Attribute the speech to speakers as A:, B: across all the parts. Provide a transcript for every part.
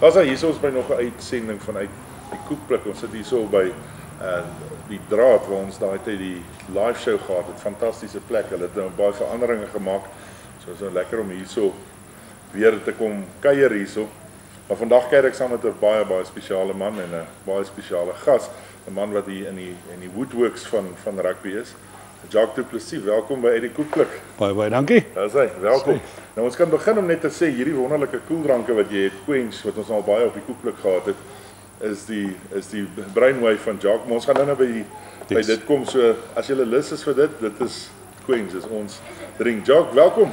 A: As hy hier is by nog 'n uitsending vanuit die Koekplek. Ons sit hier so by die draad waar ons daai tyd die live show gehad het. Fantastiese plek. Hulle het nou baie veranderinge gemaak. So is nou lekker om hierso weer te kom kuier hierso. Maar vandag kuier ek saam met 'n baie spesiale man en 'n baie spesiale gas, 'n man wat hier in die woodworks van rugby is. Jacques du Plessis, welkom by uit die Koekplek.
B: Baie dankie.
A: Daar's hy, welkom. Nou ons kan begin om net te sê hierdie wonderlike koeldranke wat jy het, Quench, wat ons al baie op die Koekplek gehad het, is die brainwave van Jacques. Maar ons gaan nou by dit kom. So as jy lus is vir dit is Quench, is ons drink. Jacques, welkom.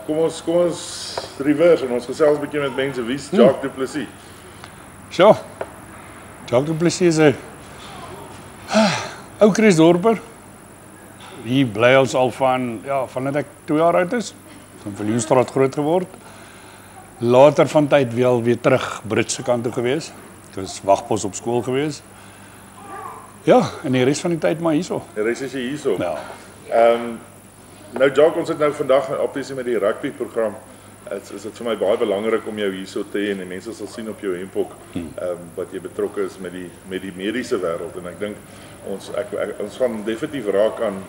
A: Kom ons reverse en ons gesels 'n bietjie met mense. Wie's Jacques du Plessis?
B: So. Jacques du Plessis is 'n ou Chrisdorper. Hier bly ons al vandat ek 2 jaar oud is. Van Viljoenstraat groot geword. Later van tyd weer terug Britse kant toe gewees. Ek was wagpos op skool gewees. Ja, en die res van die tyd maar hierso.
A: Die res is jy hierso.
B: Ja.
A: Nou Jacques, ons het nou vandag obviously met die rugby program. Is dit vir my baie belangrik om jou hierso te hê en die mense sal sien op jou hempok wat jy betrokke is met die mediese wêreld en ek dink ons gaan definitief raak aan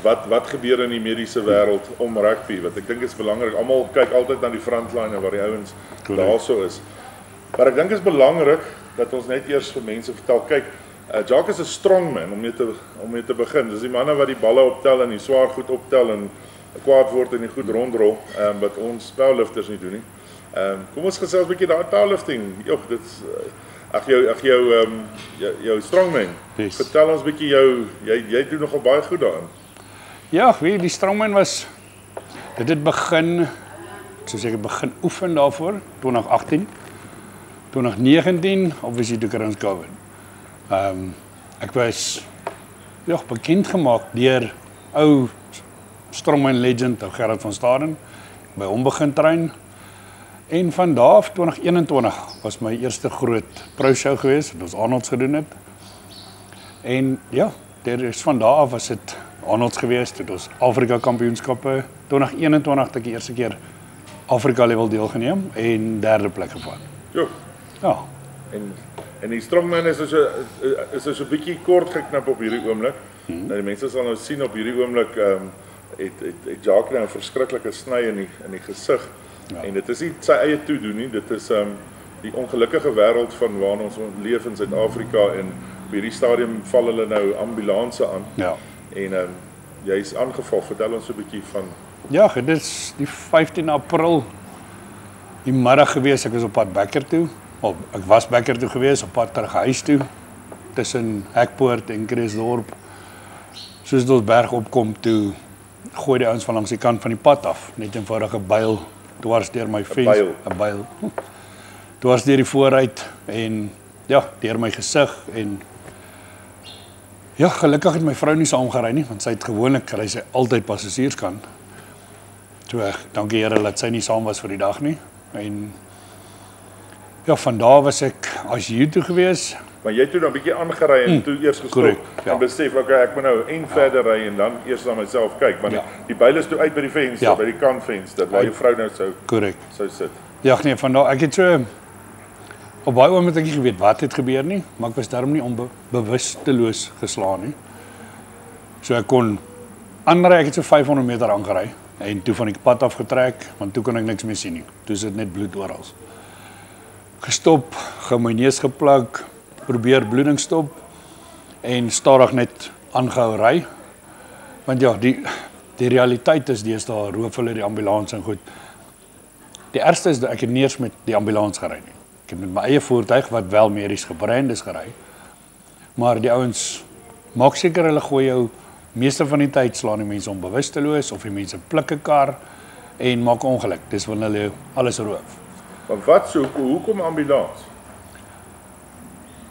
A: wat gebeur in die mediese wêreld om rugby, wat ek dink is belangrik. Almal kyk altyd na die frontline waar die ouens daarso is. Maar ek dink is belangrik dat ons net eers vir mense vertel, kyk, Jacques is 'n strongman om mee te begin. Dis die manne wat die balle optel en die swaar goed optel en kwaad word en die goed rondrol, wat ons powerlifters nie doen nie. Kom ons gesels 'n bietjie daai powerlifting. Jogg, dit's jou strongman.
B: Yes.
A: Vertel ons 'n bietjie jy doen nogal baie goed daarin.
B: Ja, die strongman dit het begin, soos ek begin oefen daarvoor 2018. 2019 obviously toe ons COVID. Ek was bekend gemaak deur ou strongman legend Gerard van Staden by hom begin train. En van daar af 2021 was my eerste groot pro show geweest wat ons Arnold's gedoen het. En ja, van daar af was dit Arnold's geweest, het ons Afrika kampioenskappe 2021 het ek die eerste keer Afrika level deelgeneem en 3de plek gevat.
A: Jo.
B: Ja.
A: En die strongman is so 'n bietjie kort geknip op hierdie oomblik. Nou die mense sal nou sien op hierdie oomblik het Jacques nou 'n verskriklike sny in die gesig. Ja. En dit is nie sy eie toedoen nie, dit is die ongelukkige wêreld van waarin ons leef in Suid-Afrika en op hierdie stadium val hulle nou ambulanse aan.
B: Ja.
A: En jy is aangeval, vertel ons so 'n bietjie van.
B: Ja, dit is die 15 April die middag gewees, ek was op pad Bekker toe. Ek was Bekker toe gewees, op pad terug huis toe, tussen Hekpoort en Chrisdorp. Soos ons berg opkom toe, gooi die ouens van langs die kant van die pad af, net 'n eenvoudige byl dwars deur my vens, 'n byl. Dwars deur die vooruit en ja, deur my gesig en ja, gelukkig het my vrou nie saamgery nie, want sy het gewoonlik ry sy altyd passasierskant. So, dankie Here dat sy nie saam was vir die dag nie. En ja, van daar was ek ICU toe gewees.
A: Maar jy het toe dan 'n bietjie aangery en toe eers gestop.
B: Correct, ja.
A: En besef ek moet nou verder ry en dan eers na myself kyk, maar die byl is toe uit by die venster, by die kantvenster waar jou vrou nou sou sit.
B: Ja, nee, van daar ek het so op baie oomblik ek nie geweet wat het gebeur nie, maar ek was daarom nie bewusteloos geslaan nie. So ek kon aanry, ek het so 500 meter aangery en toe van die pad afgetrek, want toe kon ek niks meer sien nie. Toe is dit net bloed oral. Gestop, my neus gepluk, probeer bloeding stop en stadig net aangehou ry. Want ja, die realiteit is deesdae roof hulle die ambulans en goed. Die ergste is dat ek het nie eens met die ambulans gery nie. Ek het met my eie voertuig wat wel medies gebrand is gery. Maar die ouens maak seker hulle gooi jou meeste van die tyd slaan die mense onbewusteloos of die mense pluk 'n kar en maak ongeluk. Dis wanneer hulle alles roof.
A: Maar hoekom ambulans?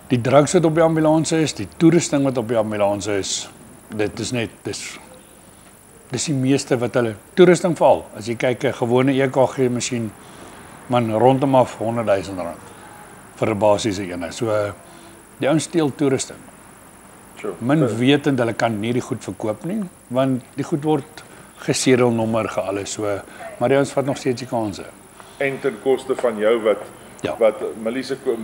B: Die drugs wat op die ambulans is, die toerusting wat op die ambulans is, dis die meeste wat hulle toerusting val. As jy kyk 'n gewone EKG masjien, man rondom af R100,000 vir 'n basiese eenheid. So die ouens steel toerusting. Min wetend hulle kan nie die goed verkoop nie, want die goed word geserialnommer gealles so, maar die ouens vat nog steeds die kanse.
A: En ten koste van jou wat
B: Ja.
A: wat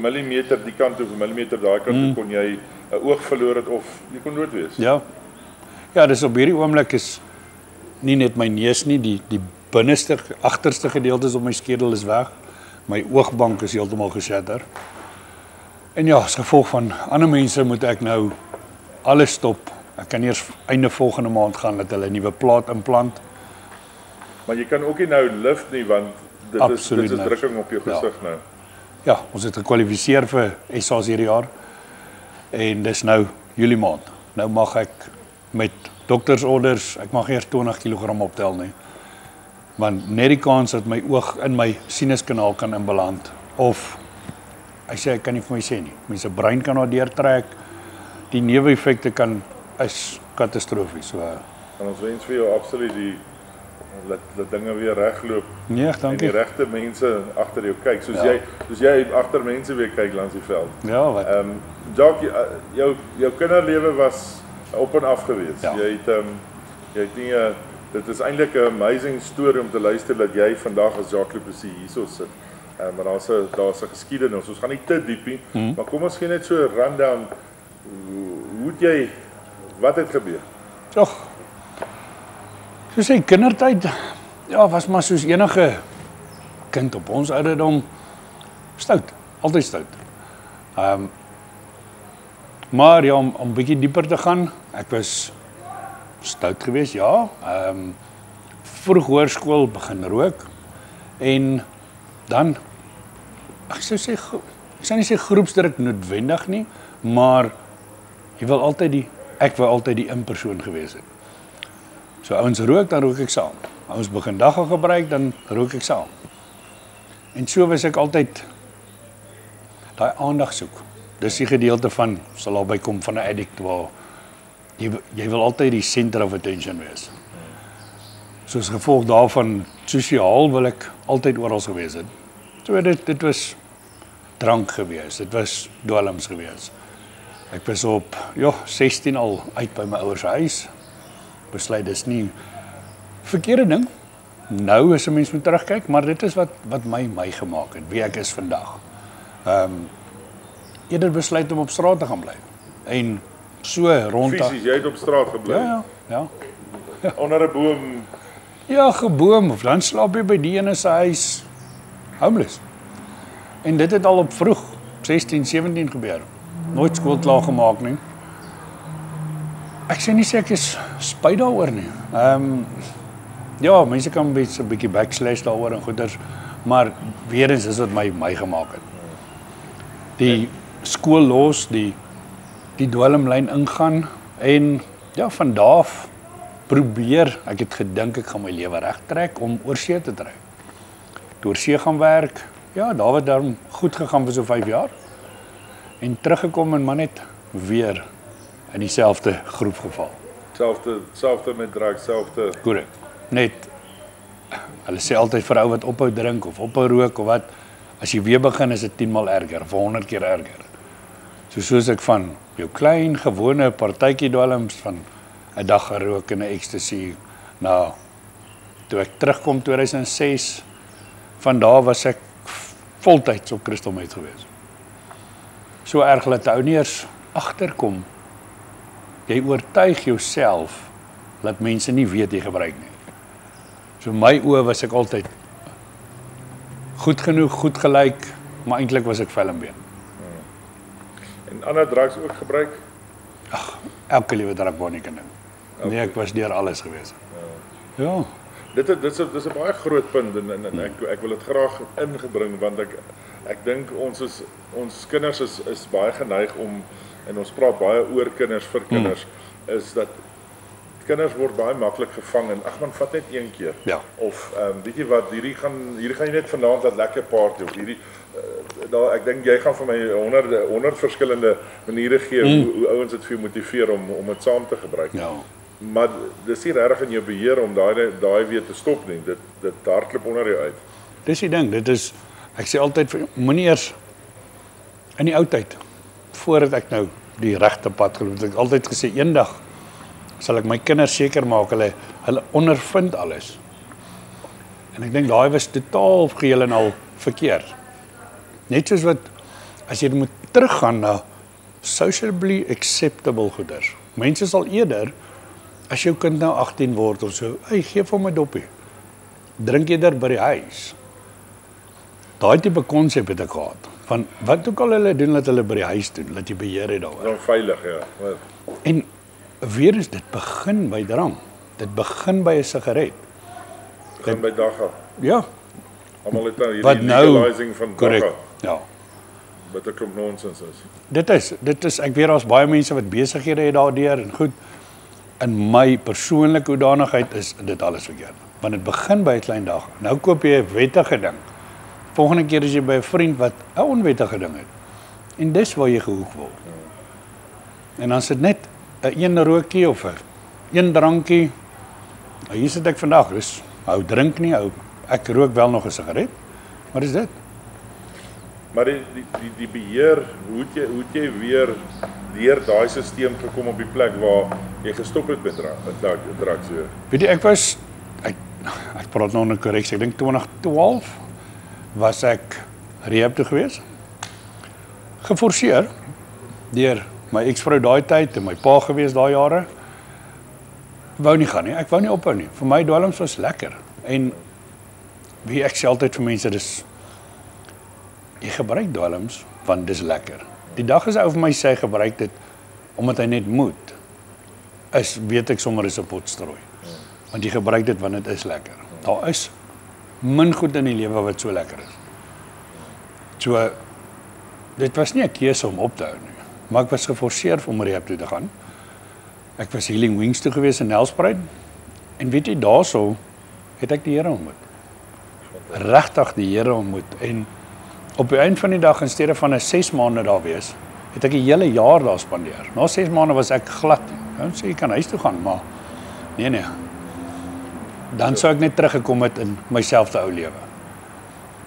A: millimeter die kant toe, millimeter daai kant toe kon jy 'n oog verloor het of jy kon dood wees.
B: Ja. Ja, dis op hierdie oomblik is nie net my neus nie, die binneste, agterste gedeeltes op my skedel is weg. My oogbank is heeltemal geshatter. En ja, as gevolg van ander mense moet ek nou alles stop. Ek kan eers einde volgende maand gaan dat hulle 'n nuwe plaat implant.
A: Maar jy kan ook nie nou lift nie want dit
B: Absoluut
A: is
B: niks.
A: drukking op jou gesig nou.
B: Ja, ons het gekwalifiseer vir SA's hierdie jaar. En dis nou Julie maand. Nou mag ek met doktersorders, ek mag eers 20 kg optel nie. Want net die kans dat my oog in my sinuskanaal kan inbeland of hy sê ek kan nie vir my sê nie. Mense brein kan daar deurtrek. Die neeweffekte is katastrofies. So
A: En ons wens vir jou absoluut dat dinge weer regloop.
B: nee,
A: En die
B: dankie.
A: regte mense agter jou kyk, soos jy agter mense weer kyk langs die veld.
B: Ja, wat
A: Jacques, jou kinderlewe was op en af geweest.
B: Ja.
A: Jy het nie dit is eintlik 'n amazing storie om te luister dat jy vandag as Jacques Du Plessis hierso sit. Maar daar's 'n geskiedenis. Ons gaan nie te diep nie, maar kom ons gee net so 'n rundown. Wat het gebeur?
B: tog. Soos sy kindertyd, ja, was maar soos enige kind op ons ouderdom stout, altyd stout. Maar ja, om bietjie dieper te gaan, ek was stout geweest, ja. Vroeg hoërskool begin rook en dan ek sou nie sê groepsdruk noodwendig nie, maar ek wil altyd die in-persoon gewees het. So ouens rook, dan rook ek saam. Ouens begin dagga gebruik, dan rook ek saam. En so was ek altyd daai aandag soek. Dis die gedeelte van sal albei kom van 'n addict waar jy wil altyd die center of attention wees. So as gevolg daarvan sosiaal wil ek altyd oral gewees het. So dit was drank gewees, dit was dwelms gewees. Ek was op 16 al uit by my ouers huis. Besluit dis nie verkeerde ding. Nou as 'n mens moet terugkyk, maar dit is wat my gemaak het, wie ek is vandag. Eerder besluit om op straat te gaan bly. En so rondom.
A: Fisies, jy het op straat gebly.
B: Ja.
A: Onder 'n boom.
B: Ja, geboom of dan slaap jy by die ene se huis. Homeless. En dit het al op vroeg 16, 17 gebeur. Nooit skool klaar gemaak nie. Ek sê nie ek is spyt daaroor nie. Ja, mense kan 'n bietjie backslash daaroor en goeders, maar weer eens is wat my gemaak het. Die skool los, die dwelmlyn ingaan en ja, van daar af probeer, ek het gedink ek gaan my lewe regtrek om oorsee te trek. Toe oorsee gaan werk, ja, daar het dan goed gegaan vir so 5 jaar. En teruggekom en maar net weer in dieselfde groep geval.
A: Selfde met drugs, selfde.
B: Korrek. Net hulle sê altyd vir ou wat ophou drink of ophou rook of wat, as jy weer begin is dit 10 maal erger of 100 keer erger. Soos ek van jou klein gewone partytjie dwelms van 'n dag gerook en 'n ecstasy na toe ek terugkom 2006, van daar was ek voltyds op crystal meth gewees. So erg dat ou nie eers agterkom. Jy oortuig jouself dat mense nie weet jy gebruik nie. So my oë was ek altyd goed genoeg, goed gelyk, maar eintlik was ek vel en been.
A: En ander drugs ook gebruik?
B: Elke liewe druk waar nie kan ding. Nee, ek was deur alles gewees. Ja.
A: Dit is 'n baie groot punt en ek wil dit graag ingebring want ek dink ons kinders is baie geneig om, en ons praat baie oor kinders vir kinders, is dat kinders word baie maklik gevang en ag man, vat net een keer.
B: Ja.
A: Of weet jy wat, hierdie gaan jy net vanaand dat lekker party of hierdie ek dink jy gaan vir my 100 verskillende maniere gee hoe ouens dit vir jou motiveer om dit saam te gebruik.
B: Ja.
A: Maar dis nie regtig in jou beheer om daai weer te stop nie. Dit hardloop onder jou uit.
B: Dis die ding, dit is ek sê altyd vir moenie eers in die ou tyd voordat ek nou die regte pad geloop het, ek altyd gesê eendag sal ek my kinders seker maak hulle ondervind alles. En ek dink daai was totaal geheel en al verkeerd. Net soos wat as jy moet teruggaan na socially acceptable goeders. Mense sal eerder as jou kind nou 18 word of so, hey, gee vir hom 'n doppie. Drink eerder by die huis. Daai tipe konsep het ek gehad. Van wat ook al hulle doen, dat hulle by die huis doen, dat jy beheer het daaroor.
A: Dan veilig, ja.
B: En weer is dit begin by drank. Dit begin by 'n sigaret.
A: Begin by dagga.
B: Ja,
A: Almal het nou
B: wat
A: hierdie
B: nou
A: legalizing van
B: korrek.
A: dagga.
B: Ja.
A: Wat 'n klomp nonsens is.
B: Dit is ek weet daar's baie mense wat besighede het daardeur en goed. In my persoonlike hoedanigheid is dit alles verkeerd. Want dit begin by 'n klein dag. Nou koop jy 'n wettige ding. Volgende keer is jy by 'n vriend wat 'n onwettige ding het. En dis waar jy gehoek word. En dan sit net 'n een rookie of 'n een drankie. Nou hier sit ek vandag, dus hou drink nie, ek rook wel nog 'n sigaret. Maar dis dit.
A: Maar die beheer, hoe het jy weer deur daai stelsel gekom op die plek waar jy gestop het met drugs weer?
B: Weet jy, ek praat nou 'n korreksie. Ek dink 2012 was ek rehab toe gewees. Geforseer deur my eksvrou daai tyd en my pa gewees daai jare. Wou nie gaan nie. Ek wou nie ophou nie. Vir my dwelms was lekker. En wie ek sê altyd vir mense, dis jy gebruik dwelms want dis lekker. Die dag as hy vir my sê hy gebruik dit omdat hy net moet, weet ek sommer is 'n potstrooi. Want jy gebruik dit want dit is lekker. Daar is min goed in die lewe wat so lekker is. So dit was nie 'n keuse om op te hou nie, maar ek was geforseer om rehab toe te gaan. Ek was Healing Wings toe gewees in Nelspruit en weet jy daarso het ek die Here ontmoet. Regtig die Here ontmoet en op die einde van die dag in steede van 'n 6 maande daar wees, het ek 'n hele jaar daar spandeer. Na 6 maande was ek glad. Nou sê jy kan huis toe gaan, maar nee. Dan sou ek net teruggekom het in myself te ou lewe.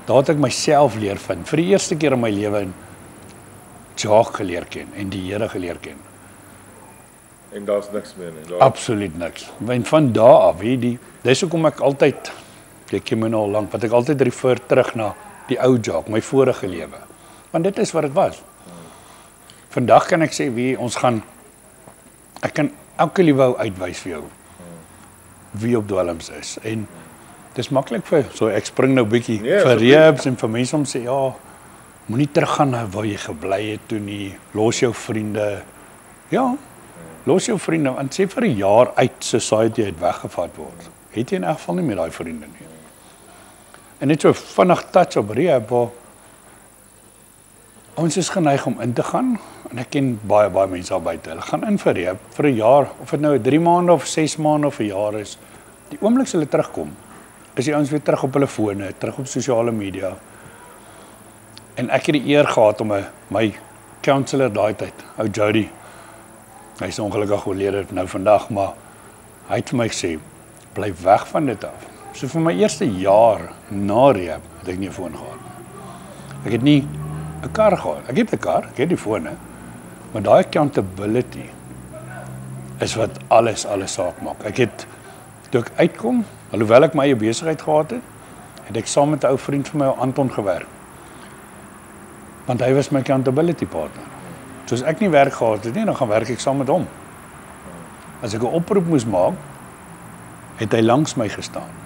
B: Daar het ek myself leer vind. Vir die eerste keer in my lewe in Jacques geleer ken en die Here geleer ken.
A: En daar's niks meer nie.
B: Absoluut niks. En van daar af, dis hoekom ek altyd, ek ken my nou al lank, wat ek altyd refer terug na die ou Jacques, my vorige lewe. Want dit is wat dit was. Vandag kan ek sê ek kan elke liewe uitwys vir jou wie op dwelms is. En dis maklik so ek spring nou bietjie vir rehabs en vir mense om sê ja, moenie teruggaan na waar jy gebly het toe nie. Los jou vriende. Ja. Los jou vriende, want sê vir 'n jaar uit society het weggevat word. Het jy in elk geval nie met daai vriende nie. En net so vinnig touch op rehab waar ons is geneig om in te gaan en ek ken baie mense daar buite. Hulle gaan in vir rehab vir 'n jaar, of dit nou 3 maande of 6 maande of 'n jaar is. Die oomblik as hulle terugkom, is die ouens weer terug op hulle fone, terug op sosiale media. En ek het die eer gehad om my counselor daai tyd, ou Jody. Hy is ongelukkig oorlede nou vandag, maar hy het vir my gesê, bly weg van dit af. So vir my eerste jaar na rehab het ek nie 'n foon gehad. Ek het nie 'n kar gehad. Ek het 'n kar, ek het die fone. Maar daai accountability is wat alles saak maak. Ek het toe ek uitkom, alhoewel ek my eie besigheid gehad het ek saam met 'n ou vriend van my, Anton, gewerk. Want hy was my accountability partner. So as ek nie werk gehad het nie, dan gaan werk ek saam met hom. As ek 'n oproep moes maak, het hy langs my gestaan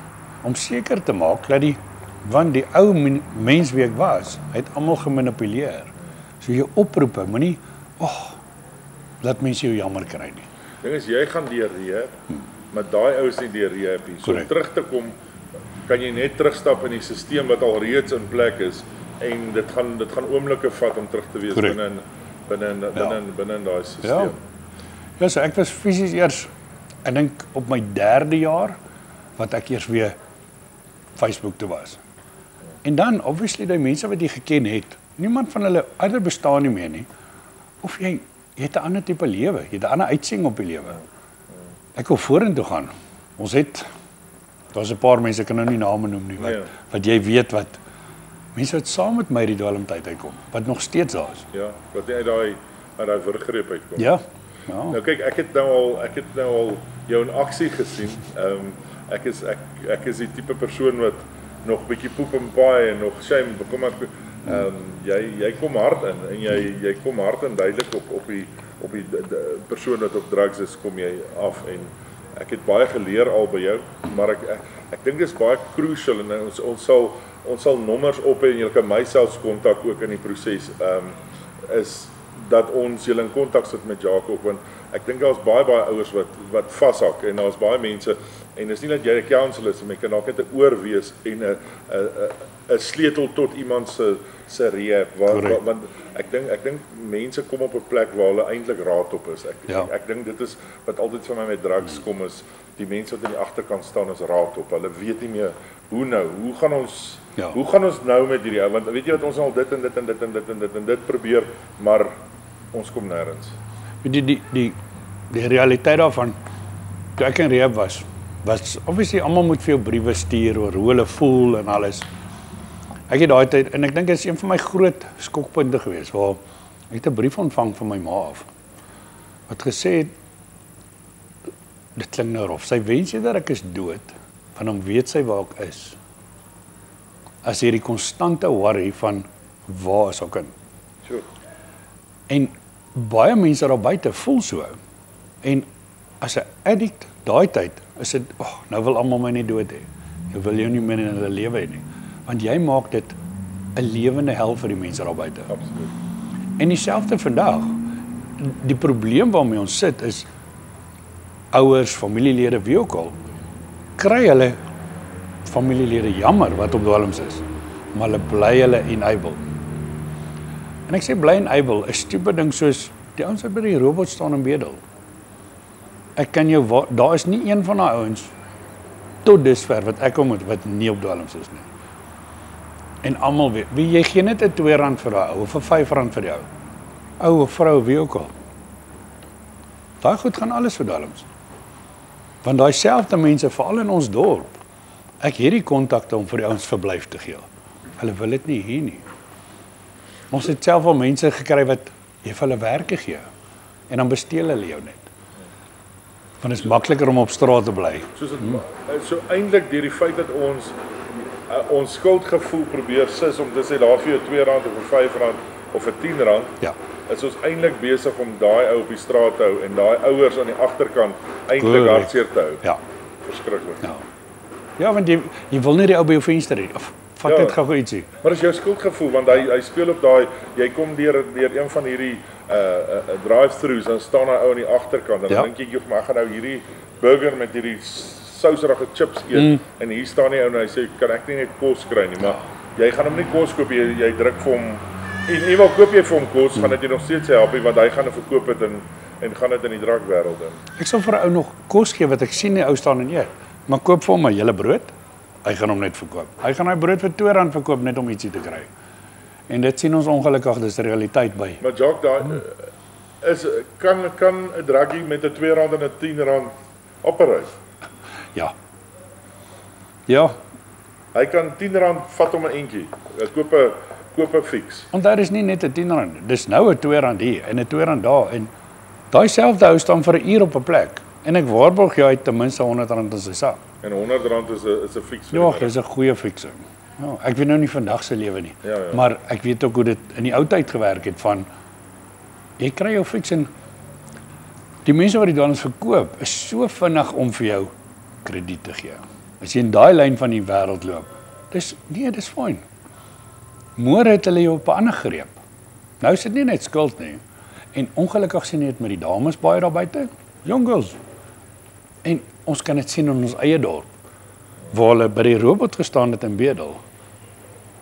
B: om seker te maak dat want die ou mens wie ek was, het almal gemanipuleer. So jou oproepe moenie laat mense jou jammer kry nie.
A: Ding is jy gaan deur rehab, maar daai ou is nie deur rehab nie. So om terug te kom, kan jy net terugstap in die stelsel wat al reeds in plek is en dit gaan oomblikke vat om terug te wees binne daai stelsel.
B: Ja, so ek was fisies eers, ek dink op my 3de jaar wat ek eers weer Facebook toe was. En dan obviously die mense wat jy geken het, niemand van hulle ander bestaan nie meer nie. Of jy het 'n ander tipe lewe, jy het 'n ander uitsien op die lewe. Ek wil vorentoe gaan. Daar's 'n paar mense, ek kan nou nie name noem nie, wat jy weet wat mense wat saam met my die dwelmtyd uitkom, wat nog steeds daar is.
A: Ja, wat jy uit daai vergreep uitkom.
B: Ja.
A: Nou kyk, ek het nou al jou in aksie gesien. Ek is die tipe persoon wat nog bietjie poep en paai en nog shame bekom Jy kom hard in en jy kom hard en duidelik op die persoon wat op drugs is, kom jy af en ek het baie geleer al by jou, maar ek dink dit is baie crucial en ons sal nommers op hê en jy kan my selfs kontak ook in die proses, is dat ons julle in kontak sit met Jacob, want ek dink daar's baie ouers wat vashak en daar's baie mense en dis nie dat jy 'n counsel is, maar jy kan dalk net 'n oor wees en 'n sleutel tot iemand se rehab, want ek dink mense kom op 'n plek waar hulle eintlik raad op is. Ek dink dit is wat altyd vir my met drugs kom is, die mense wat aan die agterkant staan is raad op. Hulle weet nie meer hoe nou, hoe gaan ons nou met hierdie, want weet jy wat, ons al dit en dit probeer, maar ons kom nêrens.
B: Die realiteit daarvan, toe ek in rehab was obviously almal moet vir jou briewe stuur oor hoe hulle voel en alles. Ek het daai tyd, en ek dink dit is een van my groot skokpunte gewees, waar ek het 'n brief ontvang van my ma af, wat gesê het, dit klink nou rof, sy wens dat ek is dood, want dan weet sy waar ek is. As hierdie konstante worry van, waar is haar kind?
A: Sure.
B: En baie mense daar buite voel so, en as 'n addict, daai tyd, is dit, nou wil almal my nie dood hê. Jy wil jou nie meer in hulle lewe hê nie. Want jy maak dit 'n lewende hel vir die mense daar buite.
A: Absoluut.
B: En dieselfde vandag. Die probleem waarmee ons sit is, ouers, familielede, wie ook al, kry hulle familielede jammer wat op dwelms is, maar hulle bly hulle enable. En ek sê bly enable, 'n stupid ding soos, die ouens wat by die robot staan en bedel. Ek kan jou, daar is nie een van daai ouens tot dusver wat ek ontmoet wat nie op dwelms is nie. En almal weet, jy gee net 'n R2 vir daai ou of 'n R5 vir die ou of vrou, wie ook al. Daai goed gaan alles vir dwelms. Want daai selfde mense, veral in ons dorp, ek het die kontakte om vir die ouens verblyf te gee. Hulle wil dit nie hier nie. Ons het self al mense gekry wat jy vir hulle werke gee en dan besteel hulle jou net. Want dit is makliker om op straat te bly.
A: So eintlik deur die feit dat ons skuldgevoel probeer sis om te sê daar vir jou R2 of R5 of R10,
B: ja,
A: is ons eintlik besig om daai ou op die straat te hou en daai ouers aan die agterkant eintlik hartseer te hou.
B: Ja.
A: Verskriklik.
B: Ja, want jy wil nie die ou by jou venster hê of vat net gou ietsie.
A: Maar dis jou skuldgevoel want hy speel op daai, jy kom deur een van hierdie drive-throughs, dan staan hy ou aan die agterkant en dan dink jy, maar ek gaan nou hierdie burger met hierdie souserige chips eet en hier staan die ou en hy sê, kan ek nie net kos kry nie, maar jy gaan hom nie kos koop, jy druk vir hom, en eenmaal koop jy vir hom kos, gaan dit jy nog steeds help, want hy gaan dit verkoop het en gaan dit in die drakwêreld in.
B: Ek sal vir 'n ou nog kos gee wat ek sien die ou staan en eet, maar koop vir hom 'n hele brood, hy gaan hom net verkoop. Hy gaan hy brood vir R2 verkoop net om ietsie te kry. En dit sien ons ongelukkig, dis die realiteit by.
A: Maar Jacques, daar kan 'n druggie met 'n R2 en 'n R10 opereer?
B: Ja. Ja.
A: Hy kan R10 vat om 'n entjie. Koop 'n fix.
B: Want daar is nie net 'n R10, dis nou 'n R2 hier en 'n R2 daar en daai selfde ou staan vir 'n uur op 'n plek. En ek waarborg jy ten minste R100 in sy sak.
A: En R100 is 'n fix.
B: Ja, dis 'n goeie fixing. Ja, ek weet nou nie vandag se lewe nie.
A: Ja.
B: Maar ek weet ook hoe dit in die ou tyd gewerk het van jy kry jou fix en die mense wat die dwelms verkoop is so vinnig om vir jou krediet te gee. As jy in daai lyn van die wêreld loop, dis fyn. Môre het hulle jou op 'n ander greep. Nou is dit nie net skuld nie. En ongelukkig sien jy dit met die dames baie daar buite, young girls. En ons kan dit sien in ons eie dorp, waar hulle by die robot gestaan het in bedel.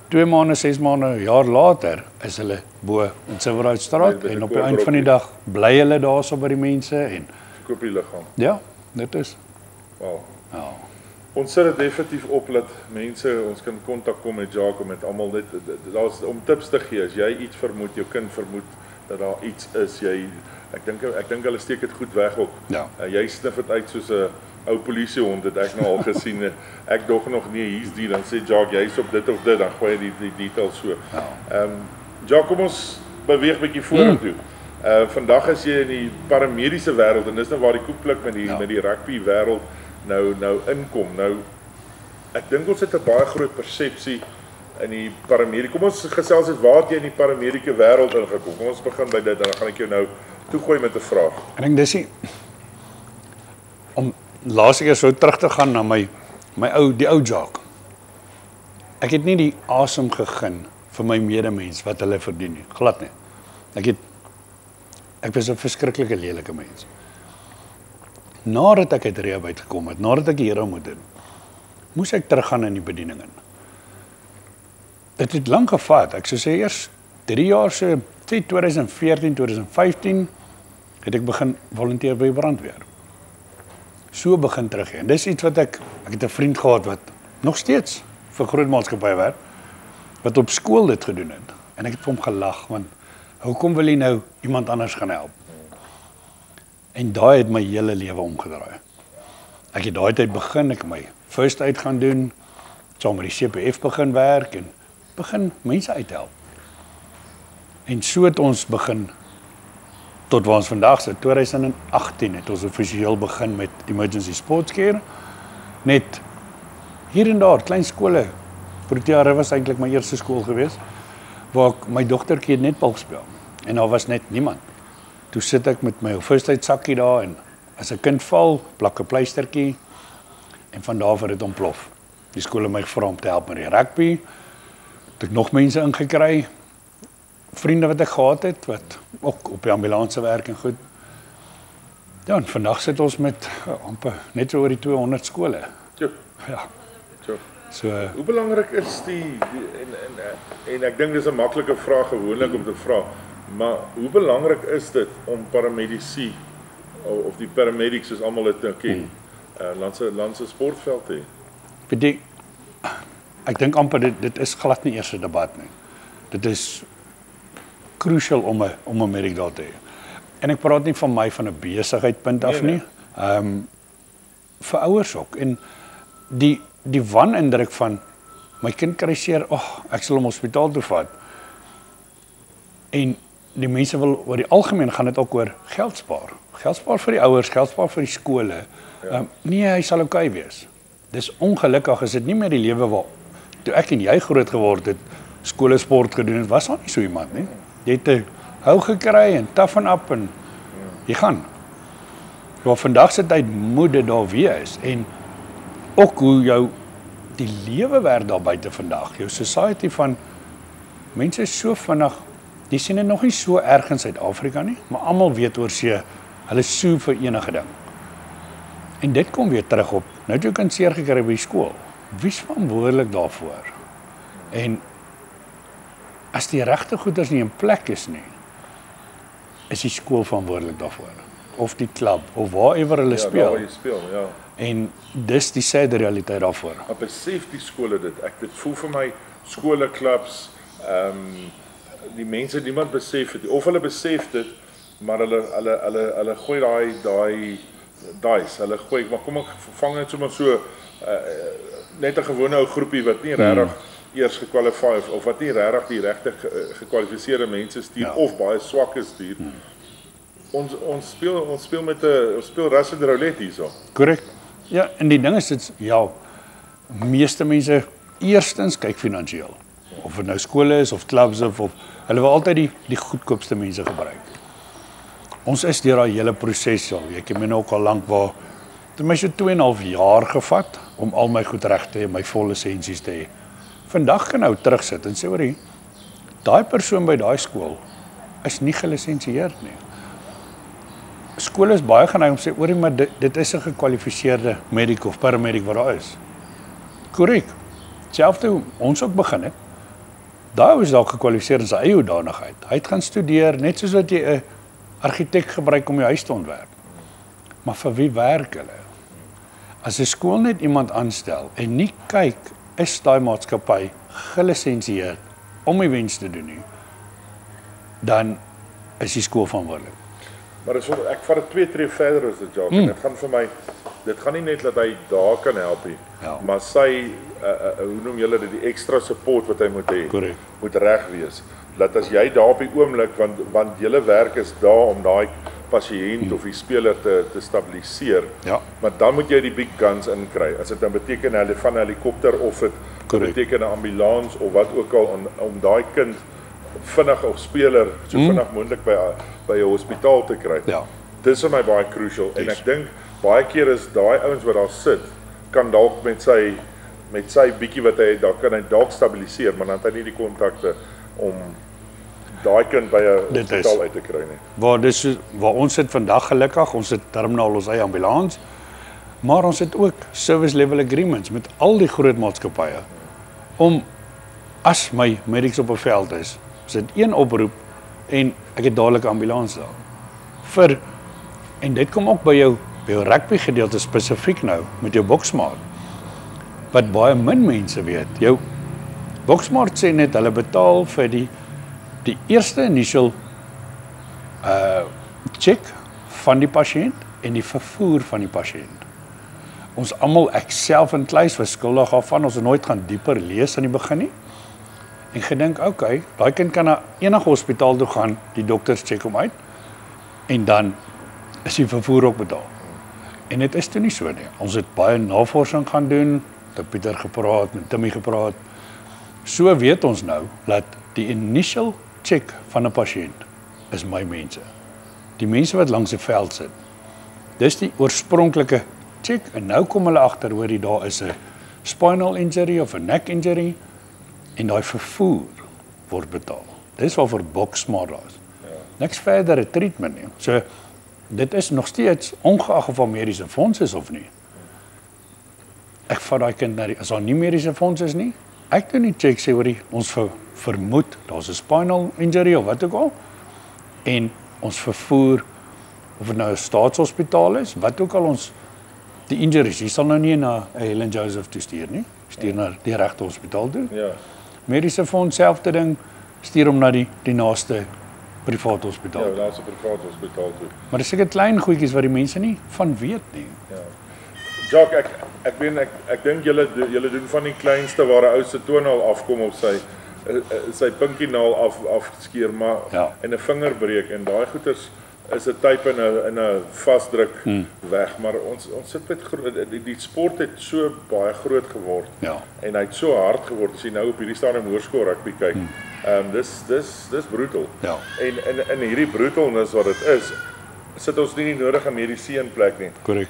B: 2 maande, 6 maande, 'n jaar later is hulle bo in Silverhoutstraat en op die eind van die dag bly hulle daarso by die mense en
A: koop die liggaam.
B: Ja, dit is.
A: Wow.
B: Ja.
A: Ons sit dit definitief op dat mense ons kan kontak kom met Jacques met almal dit daar's om tips te gee as jy iets vermoed, jou kind vermoed dat daar iets is, ek dink hulle steek dit goed weg op.
B: Ja.
A: Jy snif dit uit soos 'n ou polisiehond het ek nou al gesien. Ek dog nog nie hier's die dan sê Jacques jy's op dit of dit, dan gooi jy die details so.
B: Ja.
A: Jacques, kom ons beweeg bietjie vorentoe. Vandag is jy in die paramediese wêreld en dis nou waar die koekpluk met die rugby wêreld nou inkom. Nou ek dink ons het 'n baie groot persepsie in die paramediek. Kom ons gesels eens waar het jy in die paramedieke wêreld ingekom. Kom ons begin by dit en dan gaan ek jou nou toegooi met 'n vraag.
B: Ek dink dis om laaste keer so terug te gaan na die ou Jacques. Ek het nie die asem gegeen vir my medemens wat hulle verdien nie. Glad nie. Ek was 'n verskriklike lelike mens. Nadat ek uit rehab uitgekom het, nadat ek die Here ontmoet het, moes ek teruggaan in die bediening in. Dit het lank gevat. Ek sou sê eers 3 jaar so 2014, 2015 het ek begin volunteer by die brandweer. So begin terug. En dis iets wat ek het 'n vriend gehad wat nog steeds vir groot maatskappye werk, wat op skool dit gedoen het. En ek het vir hom gelag, want hoekom wil hy nou iemand anders gaan help? En daai het my hele lewe omgedraai. Ek het daai tyd begin, ek het my first aid gaan doen, saam met die CPF begin werk en begin mense uithelp. En so het ons begin tot waar ons vandag sit. 2018 het ons offisieel begin met emergency sports care. Net hier en daar klein skole. Protea River was eintlik my eerste skool gewees waar ek my dogtertjie netbal speel en daar was net niemand. Toe sit ek met my first aid sakkie daar en as 'n kind val, plak 'n pleistertjie en van daar af het dit ontplof. Die skool het my gevra om te help met die rugby. Het ek nog mense ingekry, vriende wat ek gehad het wat ook op die ambulance werk en goed. Ja, en vandag sit ons met amper net so oor die 200 skole.
A: Ja.
B: Ja. So
A: hoe belangrik is en ek dink dis 'n maklike vraag gewoonlik om te vra, maar hoe belangrik is dit om paramedici of die paramedics soos almal dit nou ken, landse sportveld te hê?
B: Ek dink amper dit is glad nie eers 'n debat nie. Dit is crucial om 'n medic daar te hê. En ek praat nie van my van 'n besigheidpunt af nie. Vir ouers ook. En die wanindruk van my kind kry seer, ek sal hom hospitaal toe vat. En die mense wil oor die algemeen gaan dit ook oor geld spaar. Geld spaar vir die ouers, geld spaar vir die skole. Nee, hy sal okay wees. Dis ongelukkig is dit nie meer die lewe waar toe ek en jy groot geword het, skole sport gedoen het, was daar nie so iemand nie. Jy het 'n hou gekry en toughen up en jy gaan. Maar vandag se tyd moet dit daar wees en ook hoe die lewe werk daar buite vandag. Jou society van mense is so vinnig. Jy sien dit nog nie so erg in Suid-Afrika nie, maar almal weet oor see, hulle soe vir enige ding. En dit kom weer terug op. Nou het jy kan seer gekry by skool. Wie's verantwoordelik daarvoor? En as die regte goeders nie in plek is nie, is die skool verantwoordelik daarvoor. Of die klub of waarever hulle speel.
A: Waar jy speel, ja.
B: En dis die sade realiteit daarvoor.
A: Maar besef die skole dit. Dit voel vir my skole, klubs, die mense niemand besef dit of hulle besef dit, maar hulle gooi daai hulle gooi, maar kom ek vang net sommer so net 'n gewone ou groepie wat nie regtig eers gekwalifiseer of wat nie regtig die regte gekwalifiseerde mense stuur of baie swak is stuur. Ons speel Russian roulette hierso.
B: Korrek. Ja, en die ding is dit meeste mense eerstens kyk finansiëel. Of dit nou skole is of clubs of hulle wil altyd die goedkoopste mense gebruik. Ons is deur daai hele proses al. Ek meen ook al lank waar dit my so 2,5 jaar gevat om al my goed reg te hê, my volle lisensies te hê. Vandag kan nou terugsit en sê hoorie, daai persoon by daai skool is nie gelisensieerd nie. Skole is baie geneig om sê hoorie, maar dit is 'n gekwalifiseerde medic of paramedic wat daar is. Korrek. Selfs toe ons ook begin het, daai is dalk gekwalifiseer in sy eie hoedanigheid. Hy het gaan studeer net soos wat jy 'n argitek gebruik om jou huis te ontwerp. Maar vir wie werk hulle? As 'n skool net iemand aanstel en nie kyk, is daai maatskappy gelisensieerd om die wens te doen nie, dan is die skool verantwoordelik.
A: Maar ek vat dit 2 tree verder as dit Jacques. Dit gaan vir my, dit gaan nie net dat hy daar kan help nie, maar sy, hoe noem julle dit, die extra support wat hy moet hê, moet reg wees. Dat as jy daar op die oomblik, want julle werk is daar om daai pasiënt of die speler te stabiliseer, maar dan moet jy die big guns inkry. As dit dan beteken hulle van 'n helikopter of dit
B: Correct.
A: beteken 'n ambulans of wat ook al om daai kind vinnig of speler so vinnig moontlik by 'n hospitaal te kry.
B: Ja.
A: Dis vir my baie crucial en ek dink baie keer is daai ouens wat daar sit kan dalk met sy bietjie wat hy het, dalk kan hy dalk stabiliseer, maar dan het hy nie die kontakte om daai kind by 'n hospitaal uit te kry nie.
B: Waar ons sit vandag gelukkig, ons het terminaal ons eie ambulans, maar ons het ook service level agreements met al die groot maatskappye om as my medics op 'n veld is, ons het een oproep en ek het dadelik 'n ambulans daar. En dit kom ook by jou rugby gedeelte spesifiek nou met jou boksmaat. Wat baie min mense weet. Jou boksmaat sê net hulle betaal vir die eerste initial check van die pasiënt en die vervoer van die pasiënt. Ons almal, ek self en Kleis was skuldig daarvan, ons het nooit gaan dieper lees aan die begin nie. En gedink, okay, daai kind kan na enige hospitaal toe gaan, die dokters check hom uit en dan is die vervoer ook betaal. En dit is toe nie so nie. Ons het baie navorsing gaan doen, met Pieter gepraat, met Timmy gepraat. So weet ons nou dat die initial check van 'n pasiënt is my mense. Die mense wat langs die veld sit. Dis die oorspronklike check en nou kom hulle agter hoor jy daar is 'n spinal injury of 'n neck injury en daai vervoer word betaal. Dis waarvoor boksmaat daar is. Niks verdere treatment nie. So dit is nog steeds ongeag of daar mediese fonds is of nie. Ek vat daai kind na as daar nie mediese fonds is nie. Ek doen nie check sê hoor ons vermoed daar's 'n spinal injury of wat ook al en ons vervoer of dit nou 'n staatshospitaal is, wat ook al ons die injuries, jy sal nou nie na Helen Joseph toe stuur nie. Stuur na die regte hospitaal toe.
A: Ja.
B: Mediese fonds selfde ding, stuur hom na die naaste privaat hospitaal.
A: Ja, daar's 'n privaat hospitaal toe.
B: Maar dis seker klein goedjies wat die mense nie van weet nie.
A: Ja. Jacques, ek dink julle doen van die kleinste waar 'n ou se toenaal afkom op sy pinkie-naal afskeer maar en 'n vinger breek en daai goeters is 'n type in 'n vasdruk weg, maar ons sit met die sport het so baie groot geword.
B: Ja.
A: En hy het so hard geword as jy nou op hierdie stadium hoërskool rugby kyk. Dis brutal.
B: Ja.
A: En in hierdie brutalness wat dit is, sit ons nie die nodige mediese in plek nie.
B: Korrek.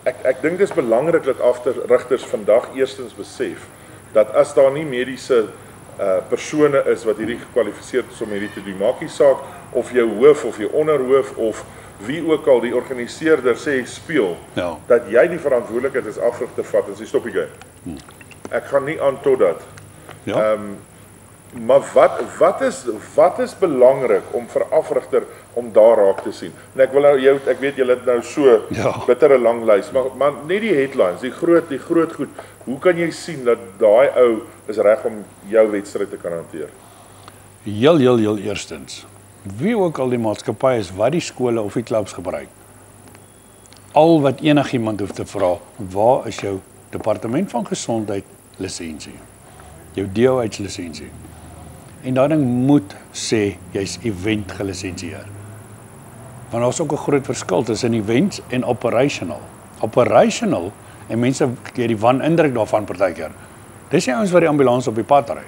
A: Ek dink dit is belangrik dat afrigters vandag eerstens besef dat as daar nie mediese persone is wat hierdie gekwalifiseerd is om hierdie te doen, maak nie saak of jou hoof of jou onderhoof of wie ook al die organiseerder sê speel, dat jy die verantwoordelikheid as afrigter vat en sê stop die game. Ek gaan nie aan tot dat.
B: Ja.
A: Maar wat is belangrik om vir afrigter om daar raak te sien? En ek wil nou ek weet julle het nou so bittere lang lys, maar net die headlines, die groot goed. Hoe kan jy sien dat daai ou is reg om jou wedstryd te kan hanteer?
B: Heel eerstens. Wie ook al die maatskappy is wat die skole of die klubs gebruik. Al wat enigiemand hoef te vra, waar is jou departement van gesondheid lisensie? Jou DOH lisensie. En daai ding moet sê jy's event gelisensieer. Want daar's ook 'n groot verskil tussen events en operational. Operational en mense gee die wanindruk daarvan partykeer. Dis nie ouens wat die ambulans op die pad ry.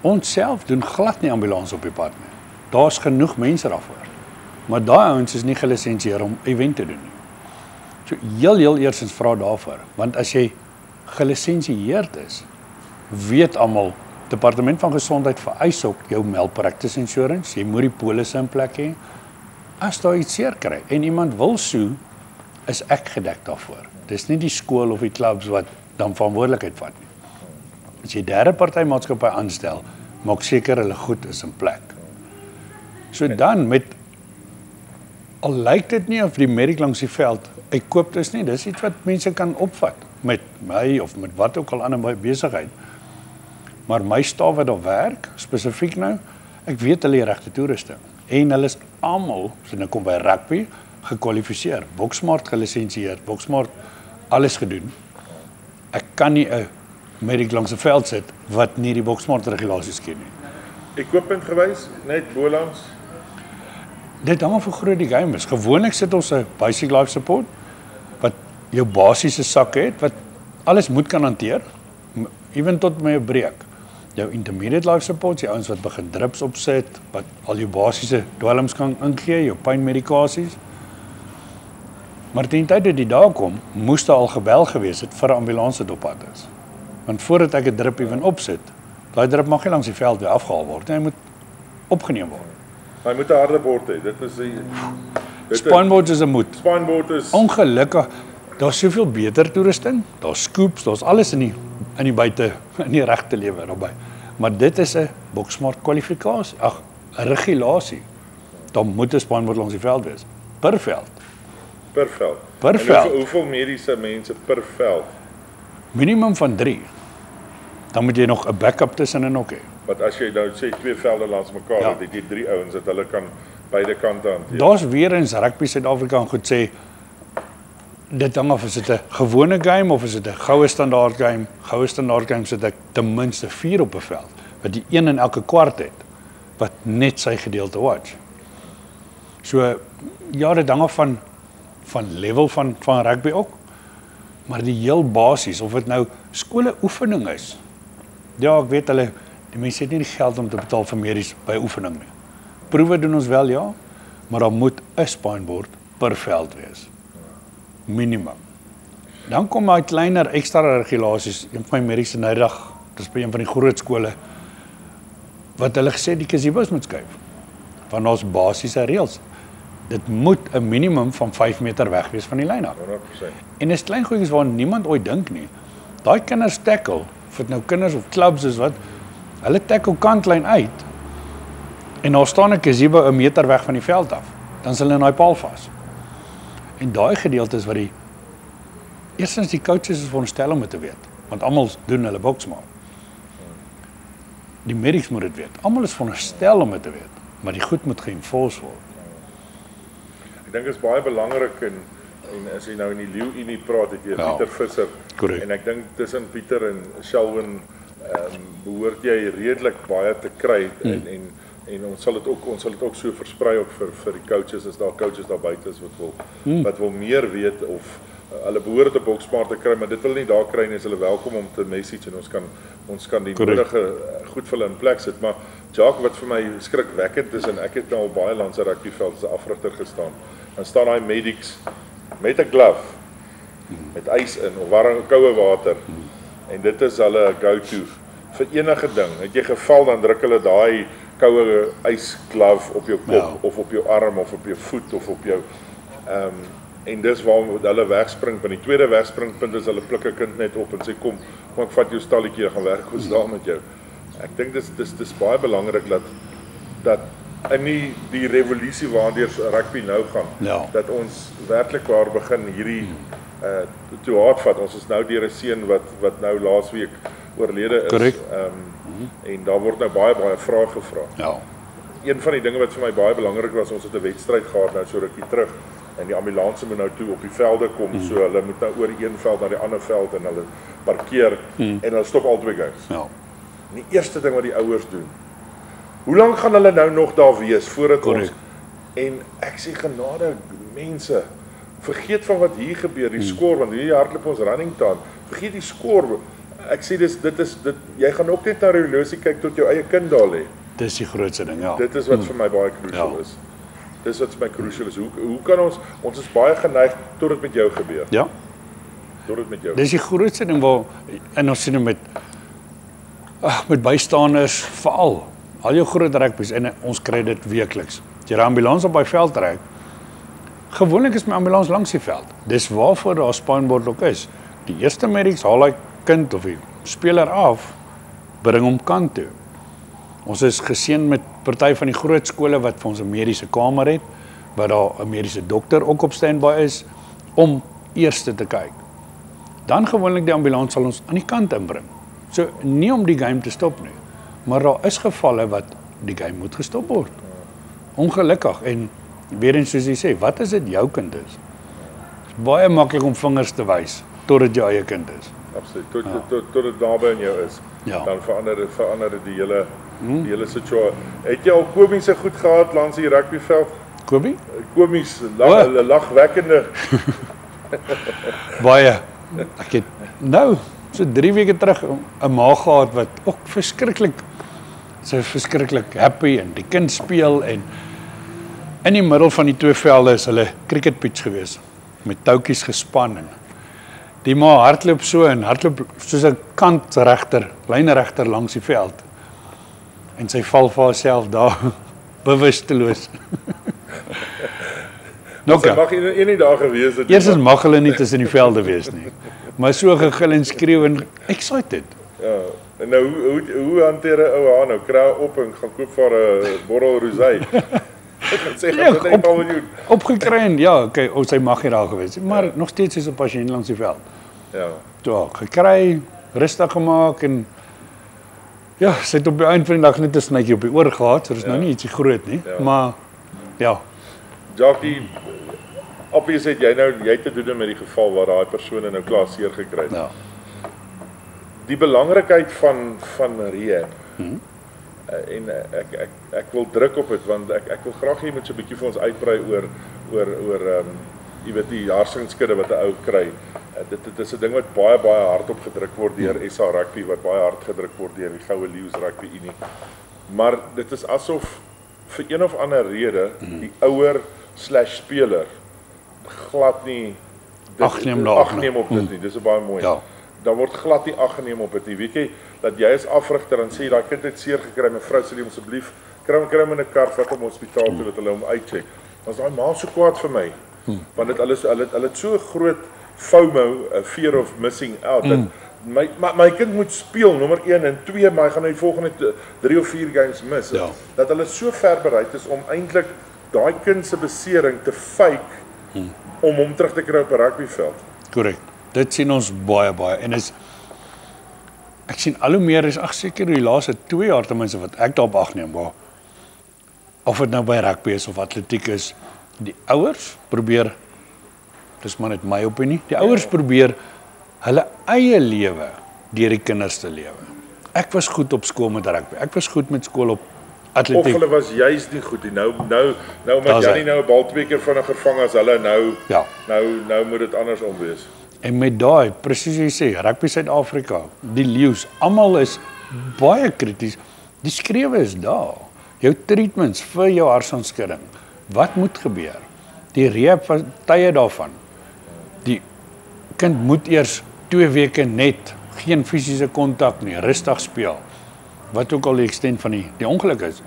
B: Ons self doen glad nie ambulans op die pad nie. Daar's genoeg mense daarvoor. Maar daai ouens is nie gelisensieer om event te doen nie. So heel eerstens vra daarvoor, want as jy gelisensieerd is, weet almal Departement van Gesondheid vereis ook jou malpractice insurance, jy moet die polisse in plek hê. As daar iets seer kry en iemand wil sue, is ek gedek daarvoor. Dis nie die skool of die klubs wat dan verantwoordelikheid vat nie. As jy derde party maatskappy aanstel, maak seker hulle goed is in plek. So dan met al lyk dit nie of die medic langs die veld koop dis nie, dis iets wat mense kan opvat met my of met wat ook al ander besigheid. Maar my staf wat daar werk, spesifiek nou, ek weet hulle die regte toerusting. En hulle is almal, so nou kom by rugby, gekwalifiseer, boksmaat gelisensieer, boksmaat alles gedoen. Ek kan nie 'n medic langs 'n veld sit wat nie die boksmaat regulasies ken nie.
A: Equipment gewys, net bolans.
B: Dit hang af hoe groot die game is. Gewoonlik sit ons 'n basic life support wat jou basiese sak het wat alles moet kan hanteer. Even tot my breek. Jou intermediate life support, die ouens wat begin drips opset, wat al jou basiese dwelms kan ingee, jou pynmedikasies. Maar teen tyd dat die daar kom, moes daar al gebel gewees het vir 'n ambulans wat op pad is. Want voordat ek 'n drip even opsit, daai drip mag nie langs die veld weer afgehaal word nie, hy moet opgeneem word.
A: Hy moet 'n harde bord hê. Dit is die
B: Spineboard is 'n moet.
A: spineboard is
B: Ongelukkig, daar's soveel beter toerusting, daar's scoops, daar's alles in die buite, in die regte lewe daarbey. Maar dit is 'n boksmart kwalifikasie, 'n regulasie. Daar moet 'n spineboard langs die veld wees, per veld.
A: per veld.
B: Per
A: En
B: veld.
A: Hoeveel mediese mense per veld?
B: Minimum van 3. Dan moet jy nog 'n backup tussenin ook hê.
A: Want as jy nou sê 2 velde langs mekaar,
B: Ja.
A: dan het jy 3 ouens dat hulle kan beide kante hanteer.
B: Daar's weer eens rugby Suid-Afrika en goed sê dit hang af, is dit 'n gewone game of is dit 'n goue standaard game? Goue standaard game sit ek ten minste 4 op 'n veld, wat die een in elke kwart het wat net sy gedeelte watch. So ja, dit hang af van level van rugby ook. Maar die heel basies, of dit nou skole oefening is. Ja, ek weet hulle, die mense het nie die geld om te betaal vir medies by oefening nie. Proewe doen ons wel, ja, maar daar moet 'n spineboard per veld wees. Minimum. Dan kom daai kleiner ekstra regulasies. Een van my mediese nydag, dis by een van die groot skole, wat hulle gesê die gazebos moet skuif. Want ons basiese reëls. Dit moet 'n minimum van 5 meter weg wees van die lyn af.
A: 100%.
B: En dis klein goedjies waar niemand ooit dink nie. Daai kinders tackle, of dit nou kinders of clubs is wat, hulle tackle kantlyn uit. En daar staan 'n gazebo 'n meter weg van die veld af. Dan is hulle in daai paal vas. En daai gedeelte is wat eerstens die coaches is veronderstel om dit te weet, want almal doen hulle boksmaal. Die medics moet dit weet. Almal is veronderstel om dit te weet, maar die goed moet geënforce word.
A: Ek dink dit is baie belangrik en as jy nou in die Leeu-Unie praat, het jy
B: Ja.
A: Pieter Visser.
B: Korrek.
A: En ek dink tussen Pieter en Shelwyn behoort jy redelik baie te kry en ons sal dit ook so versprei ook vir die coaches as daar coaches daar buite is wat wil meer weet of hulle behoort 'n bokspaar te kry, maar dit wil nie daar kry nie, is hulle welkom om te message en ons kan die
B: Correct.
A: nodige goed vir hulle in plek sit. Maar Jacques, wat vir my skrikwekkend is, en ek het nou al baie langs 'n rugbyveld as 'n afrigter gestaan, dan staan daai medics met 'n glove met ys in of warm koue water en dit is hulle go-to vir enige ding. Het jy geval, dan druk hulle daai koue ysglove op jou kop
B: Ja.
A: of op jou arm of op jou voet of op jou en dis waar hulle wegspring. Van die tweede wegspringpunt is hulle pluk 'n kind net op en sê kom ek vat jou stalletjie, gaan werk goed daar met jou. Ek dink dis baie belangrik dat in die revolusie waardeur rugby nou gaan,
B: Ja.
A: dat ons werklik waar begin hierdie toe hard vat. Ons is nou deur 'n seun wat nou laasweek oorlede is.
B: Korrek.
A: En daar word nou baie vrae gevra.
B: Ja.
A: Een van die dinge wat vir my baie belangrik was, ons het 'n wedstryd gehad nou so rukkie terug en die ambulanse moet nou toe op die velde kom, so hulle moet nou oor die een veld na die ander veld en hulle parkeer en hulle stop al twee games.
B: Ja.
A: En die eerste ding wat die ouers doen, hoe lank gaan hulle nou nog daar wees voordat
B: Correct.
A: ons, en ek sê genade mense, vergeet van wat hier gebeur, die skoor, want hier hardloop ons running time, vergeet die skoor. Ek sê dit jy gaan ook net na die horlosie kyk tot jou eie kind daar lê.
B: Dis die grootste ding, ja.
A: Dit is wat vir my baie crucial
B: Ja.
A: is. Dis wat vir my crucial is. Hoe kan ons is baie geneig tot dit met jou gebeur.
B: Ja.
A: Tot dit met jou.
B: Dis die grootste ding waar en ons sien dit met bystanders veral. Al jou groot rugby's en ons kry dit weekliks. As jy 'n ambulans op by veld trek, gewoonlik is my ambulans langs die veld. Dis waarvoor daar 'n spineboard ook is. Die eerste medics haal hy kind of die speler af, bring hom kant toe. Ons is geseën met party van die groot skole wat vir ons 'n mediese kamer het, waar daar 'n mediese dokter ook op standby is om eers te kyk. Dan gewoonlik die ambulans sal ons aan die kant inbring. So nie om die game te stop nie, maar daar is gevalle wat die game moet gestop word. Ongelukkig en weer eens soos jy sê, wat as dit jou kind is? Dit is baie maklik om vingers te wys tot dit jou eie kind is.
A: Absoluut. Tot dit naby aan jou is.
B: Ja.
A: Dan verander dit die hele situasie. Het jy al komies se goed gehad langs die rugbyveld?
B: Kobie?
A: Komies,
B: O.
A: lagwekkende.
B: Baie. Ek het nou so 3 weke terug 'n ma gehad wat ook sy is verskriklik happy en die kind speel en in die middel van die 2 velde is hulle cricket pitch gewees met touwtjies gespan en die ma hardloop so en hardloop soos 'n kantregter, lynregter langs die veld. En sy val vir haarself daar bewusteloos.
A: Sy mag een die dag gewees het.
B: Eers mag hulle nie tussen die velde wees nie. Maar so gegil en skreeu en excited.
A: Ja, en nou hoe hanteer 'n ou haar nou? Kry op en gaan koop vir 'n bottel rosé.
B: Opgekry en ja, okay, sy mag nie daar gewees het, maar nog steeds is 'n pasiënt langs die veld.
A: Ja.
B: Toe gekry, rustig gemaak en ja, sy het op die einde van die dag net 'n snytjie op die oor gehad, so dis nou nie ietsie groot nie, maar ja.
A: Jackie, obviously het jy te doen met die geval waar daai persone nou klaar seer gekry het.
B: Ja.
A: Die belangrikheid van rehab. En ek wil druk op dit want ek wil graag hê jy moet so 'n bietjie vir ons uitbrei oor jy weet die hartseerskudde wat 'n ou kry. Dit is 'n ding wat baie hard op gedruk word deur SA Rugby, wat baie hard gedruk word deur die Goue Leeu's Rugby Unie. Maar dit is asof vir een of ander rede die ouer/speler glad nie agneem op dit nie. Dis baie mooi.
B: Ja.
A: Dan word glad nie aggeneem op dit nie. Weet jy dat jy as afrigter dan sê daai kind het seer gekry, mevrou sê jy asseblief kry hom in 'n kar vat hom hospitaal toe dat hulle hom uitcheck. Dan is daai ma so kwaad vir my. Want dit hulle het so groot FOMO, fear of missing out. Dat my kind moet speel nommer 1 en 2, maar hy gaan die volgende 3 of 4 games mis.
B: Ja.
A: Dat hulle so ver bereid is om eintlik daai kind se besering te fake om hom terug te kry op 'n rugbyveld.
B: Korrek. Dit sien ons baie en ek sien al hoe meer is seker die laaste 2 jaar ten minste wat ek daarop agneem, of dit nou by rugby is of atletiek is, die ouers probeer, dis maar net my opinie, die ouers probeer hulle eie lewe deur die kinders te lewe. Ek was goed op skool met rugby, ek was goed met skool op atletiek.
A: Of hulle was juist nie goed nie. Nou omdat Jannie nou 'n bal 2 keer vinniger vang as hulle, nou moet dit andersom wees.
B: En met daai, presies jy sê, Rugby Suid-Afrika, die Leeu's, almal is baie krities. Die skrewe is daar. Jou treatments vir jou hartseerskudding. Wat moet gebeur? Die rehab tye daarvan. Die kind moet eers 2 weke net geen fisiese kontak nie, rustig speel. Wat ook al die extent van die ongeluk is.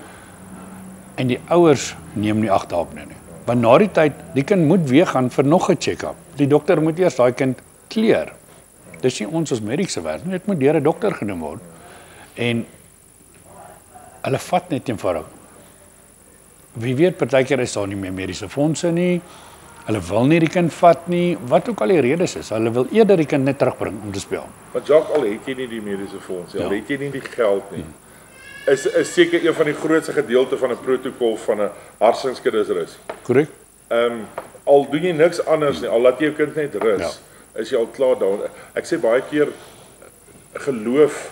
B: En die ouers neem nie ag daarop nie. Want na die tyd, die kind moet weer gaan vir nog 'n check-up. Die dokter moet eers daai kind kleer. Dis nie ons as mediese werk nie, dit moet deur 'n dokter gedoen word. En hulle vat net eenvoudig. Wie weet, partykeer is daar nie meer mediese fondse nie. Hulle wil nie die kind vat nie, wat ook al die redes is. Hulle wil eerder die kind net terugbring om te speel.
A: Maar Jacques, al het jy nie die mediese fondse, al het jy nie die geld nie. Is seker een van die grootste gedeelte van 'n protokol van 'n hartseerskudde is rus.
B: Korrek?
A: Al doen jy niks anders nie, al laat jy jou kind net rus, is jy al klaar daar. Ek sê baie keer geloof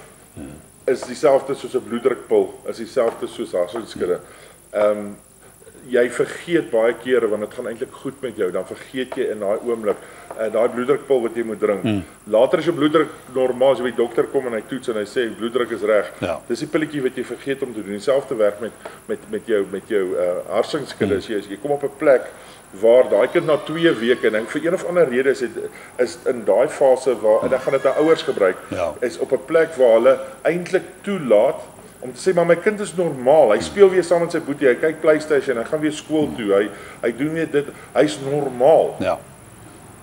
A: is dieselfde soos 'n bloeddrukpil, is dieselfde soos hartseerskudde. Jy vergeet baie kere want dit gaan eintlik goed met jou, dan vergeet jy in daai oomblik daai bloeddrukpil wat jy moet drink. Later is jou bloeddruk normaal, as jy by die dokter kom en hy toets en hy sê bloeddruk is reg.
B: Ja.
A: Dis die pilletjie wat jy vergeet om te doen. Dieselfde werk met jou hartseerskudde. Jy kom op 'n plek waar daai kind na 2 weke en vir een of ander rede is in daai fase waar en dan gaan dit nou ouers gebruik, is op 'n plek waar hulle eintlik toelaat om te sê, maar my kind is normaal, hy speel weer saam met sy boetie, hy kyk PlayStation, hy gaan weer skool toe, hy doen weer dit, hy's normaal.
B: Ja.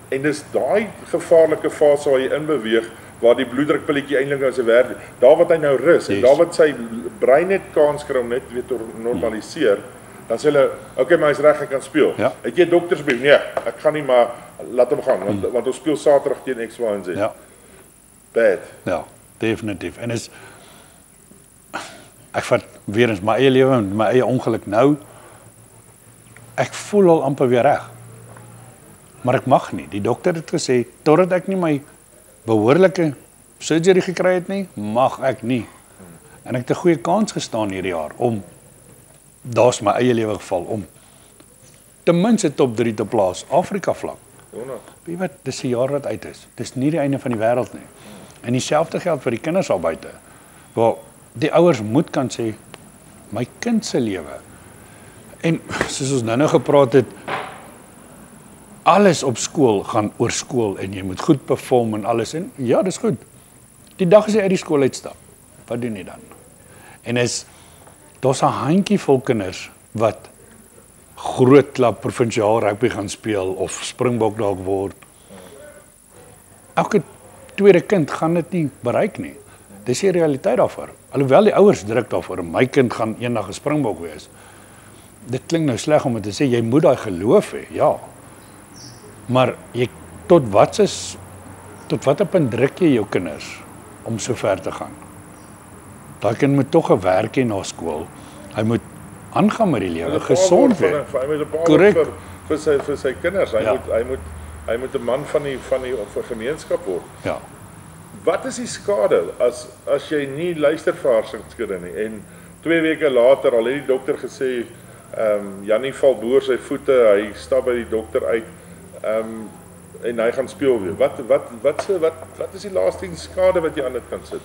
A: En dis daai gevaarlike fase waar jy inbeweeg, waar die bloeddrukpilletjie eintlik nou sy werk, daar wat hy nou rus, en daar wat sy brein net kans kry om net weer te normaliseer, dan sê hulle, okay, maar hy's reg, hy kan speel.
B: Ja.
A: Het jy doktersbrief? Nee, ek gaan nie, maar laat hom gaan, want ons speel Saterdag teen X, Y en Z.
B: Ja.
A: Bad.
B: Ja, definitief. En ek vat weer eens my eie lewe en my eie ongeluk nou. Ek voel al amper weer reg. Maar ek mag nie. Die dokter het gesê, totdat ek nie my behoorlike surgery gekry het nie, mag ek nie. En ek het 'n goeie kans gestaan hierdie jaar om, daar's my eie lewe geval, om ten minste top 3 te plaas, Afrika vlak. Weet wat, dis 'n jaar wat uit is. Dis nie die einde van die wêreld nie. En dieselfde geld vir die kinders al buite. Waar die ouers moet kan sê, my kind se lewe. En soos ons nou gepraat het, alles op skool gaan oor skool en jy moet goed perform en alles. En ja, dis goed. Die dag as jy uit die skool uitstap, wat doen jy dan? En daar's 'n handjievol kinders wat groot klub provinsiaal rugby gaan speel of Springbok dalk word. Elke tweede kind gaan dit nie bereik nie. Dis die realiteit daarvoor. Alhoewel die ouers druk daarvoor, my kind gaan eendag 'n Springbok wees. Dit klink nou sleg om te sê jy moet daai geloof hê, ja. Maar tot watter punt druk jy jou kinders om so ver te gaan? Daai kind moet tog 'n werk hê na skool. Hy moet aangaan met die lewe, gesond wees.
A: Hy moet 'n paar vir sy kinders. Hy moet 'n man van die gemeenskap word.
B: Ja.
A: Wat is die skade as jy nie luister vir hartseer nie en 2 weke later al het die dokter gesê Jannie val boor sy voete, hy stap by die dokter uit en hy gaan speel weer. Wat is die laaste skade wat jy aan dit kan sit?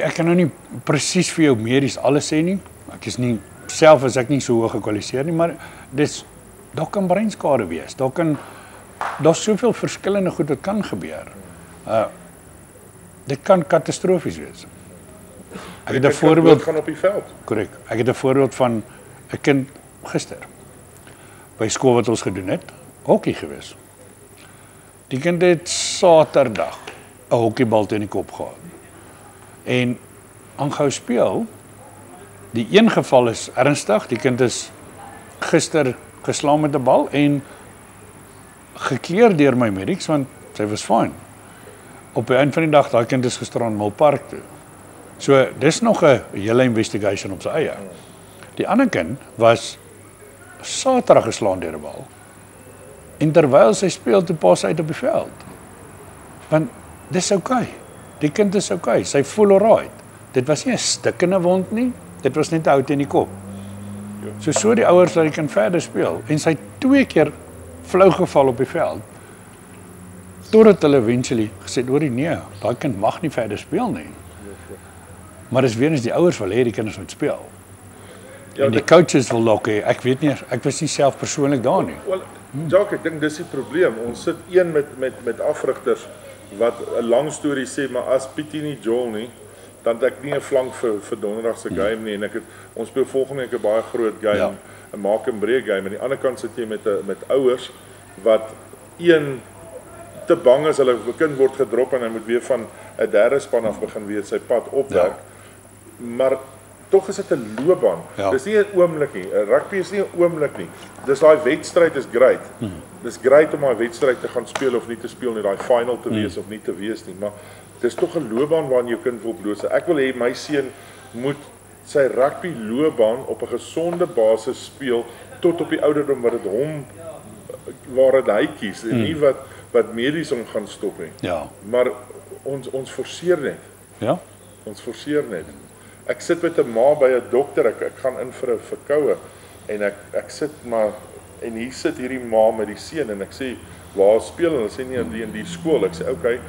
B: Ek kan nou nie presies vir jou medies alles sê nie. Ek is nie self as ek nie so hoog gekwalifiseer nie, maar daar kan breinskade wees. Daar's soveel verskillende goed wat kan gebeur. Dit kan katastrofies wees. Ek het 'n voorbeeld
A: gaan op die veld.
B: Korrek. Ek het 'n voorbeeld van 'n kind gister by skool wat ons gedoen het, hokkie gewees. Die kind het Saterdag 'n hokkiebal teen die kop gehad. En aangehou speel. Die een geval is ernstig, die kind is gister geslaan met 'n bal en gekleer deur my medics want sy was fine. Op die einde van die dag, daai kind is gisteraan Milpark toe. So, dis nog 'n hele investigation op sy eie. Die ander kind was Saterdag geslaan deur 'n bal. En terwyl sy speel, toe pas uit op die veld. Want dis okay. Die kind is okay. Sy voel alright. Dit was nie 'n stikkende wond nie. Dit was net 'n hout in die kop. So die ouers laat die kind verder speel en sy het 2 keer flou geval op die veld. Totdat hulle eventually gesê, "Hoorie nee, daai kind mag nie verder speel nie." Maar dis weer eens die ouers wil hê die kinders moet speel. Ja, en die coaches wil dalk hê, ek weet nie, ek was nie self persoonlik daar nie.
A: Wel, Jacques, ek dink dis die probleem. Ons sit een met afrigters wat 'n lang storie sê, maar as Pietie nie Joel nie, dan het ek nie 'n flank vir donderdag se game nie en ons speel volgende week 'n baie groot game, 'n maak en breek game. Aan die ander kant sit jy met ouers wat te bang is hulle kind word gedrop en hy moet weer van 'n derde span af begin weer sy pad opwerk. Ja. Maar tog is dit 'n loopbaan. Ja. Dis nie 'n oomblik nie. Rugby is nie 'n oomblik nie. Dis daai wedstryd is great. Dis great om daai wedstryd te gaan speel of nie te speel nie, daai final te wees of nie te wees nie, maar dis tog 'n loopbaan waarin jou kind wil bloot. Ek wil hê my seun moet sy rugby loopbaan op 'n gesonde basis speel tot op die ouderdom wat dit hom waar hy kies en nie wat medies hom gaan stop nie.
B: Ja.
A: Maar ons forceer net.
B: Ja.
A: Ons forceer net. Ek sit met 'n ma by 'n dokter, ek gaan in vir 'n verkoue en ek sit maar en hier sit hierdie ma met die seun en ek sê, "Waar speel hulle?" Hulle sê nie in die skool. Ek sê, "Okay."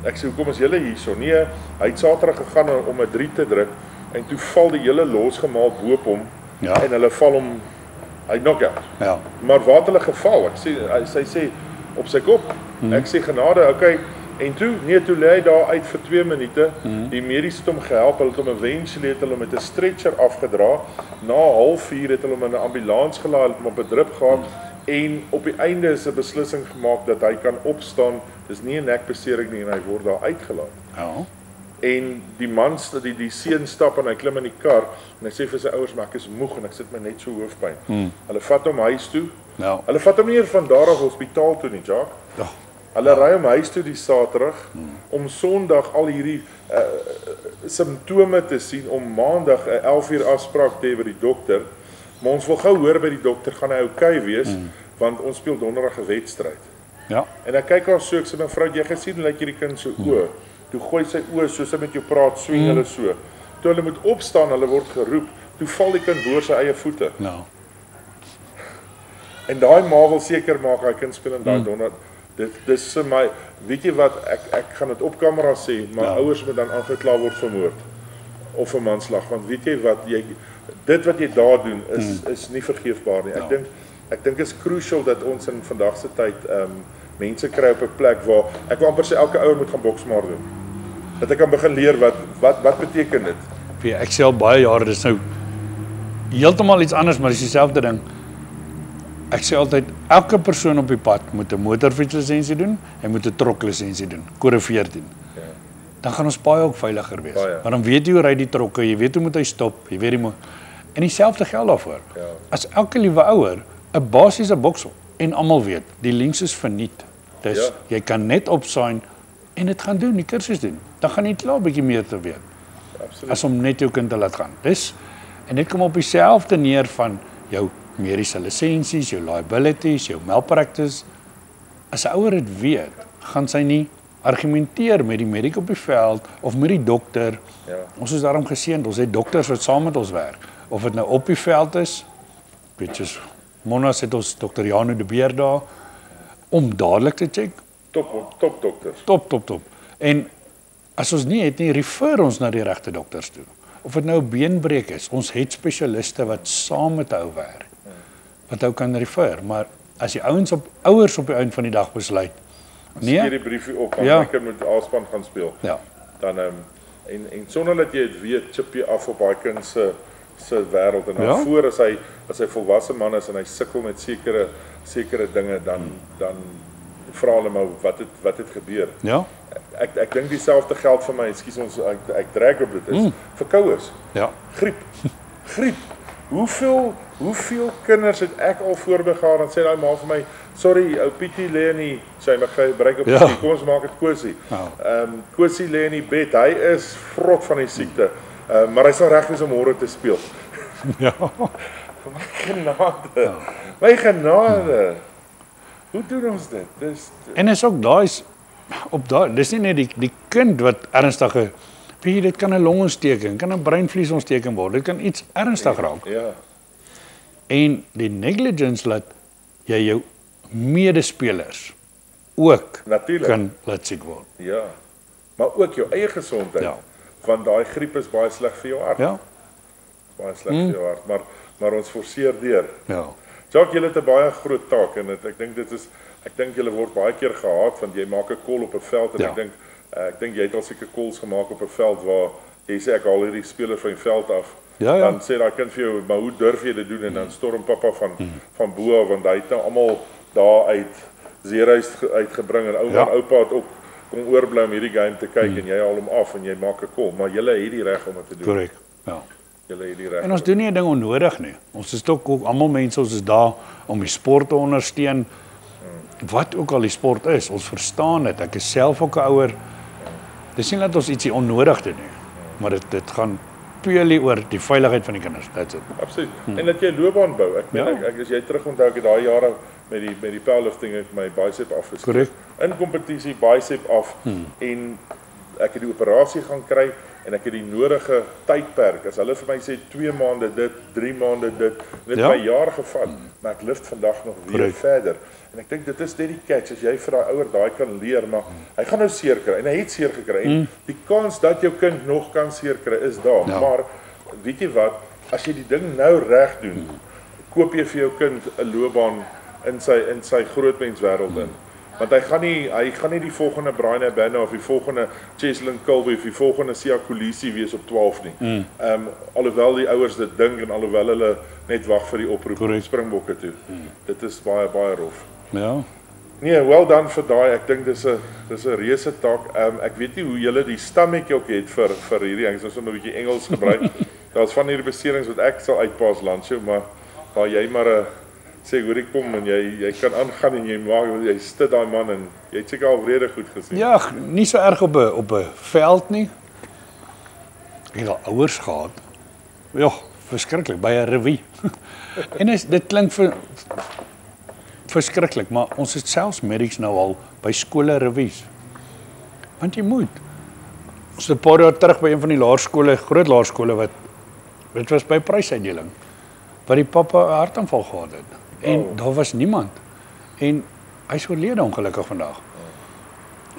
A: Ek sê, "Hoekom is julle hierso?" Nee, hy het Saterdag gegaan om 'n 3 te druk en toe val die hele losgemaal boop hom en hulle val hom hy knock out. Ja. Maar waar het hulle geval? Sy sê op sy kop. Ek sê genade, okay. En toe lê hy daar uit vir 2 minute. Die medies het hom gehelp. Hulle het hom eventually met 'n stretcher afgedra. Na 0:30 het hulle hom in 'n ambulans gelaai, het hom op 'n drip gehad en op die einde is 'n beslissing gemaak dat hy kan opstaan. Dis nie 'n nekbesering nie en hy word daar uitgelaat. Ja. En die man, die seun stap en hy klim in die kar en hy sê vir sy ouers, "Maar ek is moeg en ek sit my net so hoofpyn." Hulle vat hom huis toe. Ja. Hulle vat hom nie eers van daar af hospitaal toe nie, Jacques. Ja. Hulle ry hom huis toe die Saterdag om Sondag al hierdie simptome te sien om Maandag 'n 11:00 afspraak te hê by die dokter. Maar ons wil gou hoor by die dokter, gaan hy okay wees want ons speel Donderdag 'n wedstryd. Ja. En ek kyk haar so, ek sê, "Mevrou, jy gesien hoe lyk hierdie kind se oë?" Toe gooi sy oë soos hy met jou praat, swing hulle so. Toe hulle moet opstaan, hulle word geroep, toe val die kind boor sy eie voete. Ja. En daai ma wil seker maak hy kind speel in daai donderdag. Dis vir my, weet jy wat, ek gaan dit op kamera sê, maar ouers moet dan aangekla word vir moord of 'n manslag, want weet jy wat, dit wat jy daar doen is nie vergeefbaar nie. Ek dink is crucial dat ons in vandag se tyd mense kry op 'n plek waar ek wil amper sê elke ouer moet gaan boksmaar doen. Dat ek kan begin leer wat beteken dit.
B: Ek sê al baie jare, dis nou heeltemal iets anders, maar dis dieselfde ding. Ek sê altyd, elke persoon op die pad moet 'n motorfietslisensie doen, hy moet 'n troklisensie doen, kode 14. Ja. Dan gaan ons baie ook veiliger wees. Maar dan weet jy hoe ry die trokke, jy weet hoe moet hy stop, jy weet die en dieselfde geld daarvoor. Ja. As elke liewe ouer 'n basiese boksel en almal weet, die links is verniet. Dus jy kan net opsign en dit gaan doen, die kursus doen. Dan gaan jy klaar 'n bietjie meer te weet. Absoluut. As om net jou kind te laat gaan. En dit kom op dieselfde neer van jou mediese lisensies, jou liabilities, jou malpractice. As 'n ouer dit weet, gaan sy nie argumenteer met die mediek op die veld of met die dokter. Ja. Ons is daarom geseënd, ons het dokters wat saam met ons werk. Of dit nou op die veld is, bietjies Monas het ons dokter Janu de Beer daar om dadelik te check.
A: Top dokters. Top.
B: En as ons nie het nie, refer ons na die regte dokters toe. Of dit nou 'n beenbreek is, ons het spesialiste wat saam met hou werk. Wat hou kan refer, maar as die ouers op die einde van die dag besluit,
A: nee, stuur die briefie op dan ek moet A-span gaan speel. Ja. Dan en sonder dat jy dit weet, chip jy af op daai kind se wêreld en dan voor as hy volwasse man is en hy sukkel met sekere dinge, dan vra hulle maar wat het gebeur. Ja. Ek dink dieselfde geld vir my, ekskuus ons ek drag op dit is verkouers. Ja. Griep. Hoeveel kinders het ek al voorbegaan en sê daai ma vir my, sorry, ou Pietie lê in die, sy mag gebruik op die, kom ons maak dit Kosie. Kosie lê in die bed, hy is vrot van die siekte, maar hy sal reg wees om môre te speel. Ja. My genade. Hoe doen ons dit?
B: En is ook dis nie net die kind wat ernstige, dit kan 'n longontsteking, kan 'n breinvliesontsteking word, dit kan iets ernstig raak. Ja. En die negligence laat jy jou medespelers ook kan laat siek word.
A: Ja. Maar ook jou eie gesondheid. Ja. Want daai griep is baie sleg vir jou hart. Ja. Baie sleg vir jou hart, maar ons forceer deur. Ja. Jacques, julle het 'n baie groot taak en ek dink julle word baie keer gehaat want jy maak 'n call op 'n veld en ek dink jy het al seker calls gemaak op 'n veld waar jy sê ek haal hierdie speler van die veld af. Ja. Dan sê daai kind vir jou, maar hoe durf jy dit doen en dan storm pappa van bo af want hy het nou almal daar uit Zeereis uitgebring en oupa het ook kom oorbly om hierdie game te kyk en jy haal hom af en jy maak 'n call, maar julle het die reg om dit te doen.
B: Korrek. Ja.
A: Julle het die reg.
B: En ons doen nie 'n ding onnodig nie. Ons is ook almal mense, ons is daar om die sport te ondersteun. Wat ook al die sport is, ons verstaan dit. Ek is self ook 'n ouer. Dis nie dat ons ietsie onnodig doen nie, maar dit gaan purely oor die veiligheid van die kinders. That's it.
A: Absoluut. En dat jy 'n loopbaan bou. Ek as jy terug onthou ek het daai jare met die powerlifting het my bicep afgeskeer.
B: Correct.
A: In kompetisie bicep af en ek het die operasie gaan kry en ek het die nodige tydperk. As hulle vir my sê 2 maande dit, 3 maande dit het my jaar gevat, maar ek lift vandag nog weer verder. En ek dink dit is net die catch as jy vir daai ouer daai kan leer, maar hy gaan nou seer kry en hy het seer gekry. En die kans dat jou kind nog kan seer kry is daar. Ja. Maar weet jy wat, as jy die ding nou reg doen, koop jy vir jou kind 'n loopbaan in sy grootmenswêreld in. Want hy gaan nie die volgende Brian Abana of die volgende Cheslin Colby of die volgende Sia Kolisi wees op 12 nie. Alhoewel die ouers dit dink en alhoewel hulle net wag vir die oproep Springbokke toe. Dit is baie baie rof.
B: Ja.
A: Nee, wel dan vir daai. Ek dink dis 'n reuse taak. Ek weet nie hoe julle die stammetjie ook het vir hierdie ek sou sommer 'n bietjie Engels gebruik. Daar's van hierdie beserings wat ek sal uitpaas landshow, maar waar jy maar sê hoor ek kom en jy kan aangaan en jy sit daai man en jy het seker al vrede goed gesien.
B: Ja, nie so erg op 'n veld nie. Ek het al ouers gehad. Ja, verskriklik by 'n revue. En dit klink verskriklik, maar ons het selfs medics nou al by skole revues. Want jy moet. Ons het 'n paar jaar terug by een van die laerskole, groot laerskole wat dit was by prysuitdeling, wat die pappa 'n hartaanval gehad het. En daar was niemand. En Hy is oorlede ongelukkig vandag.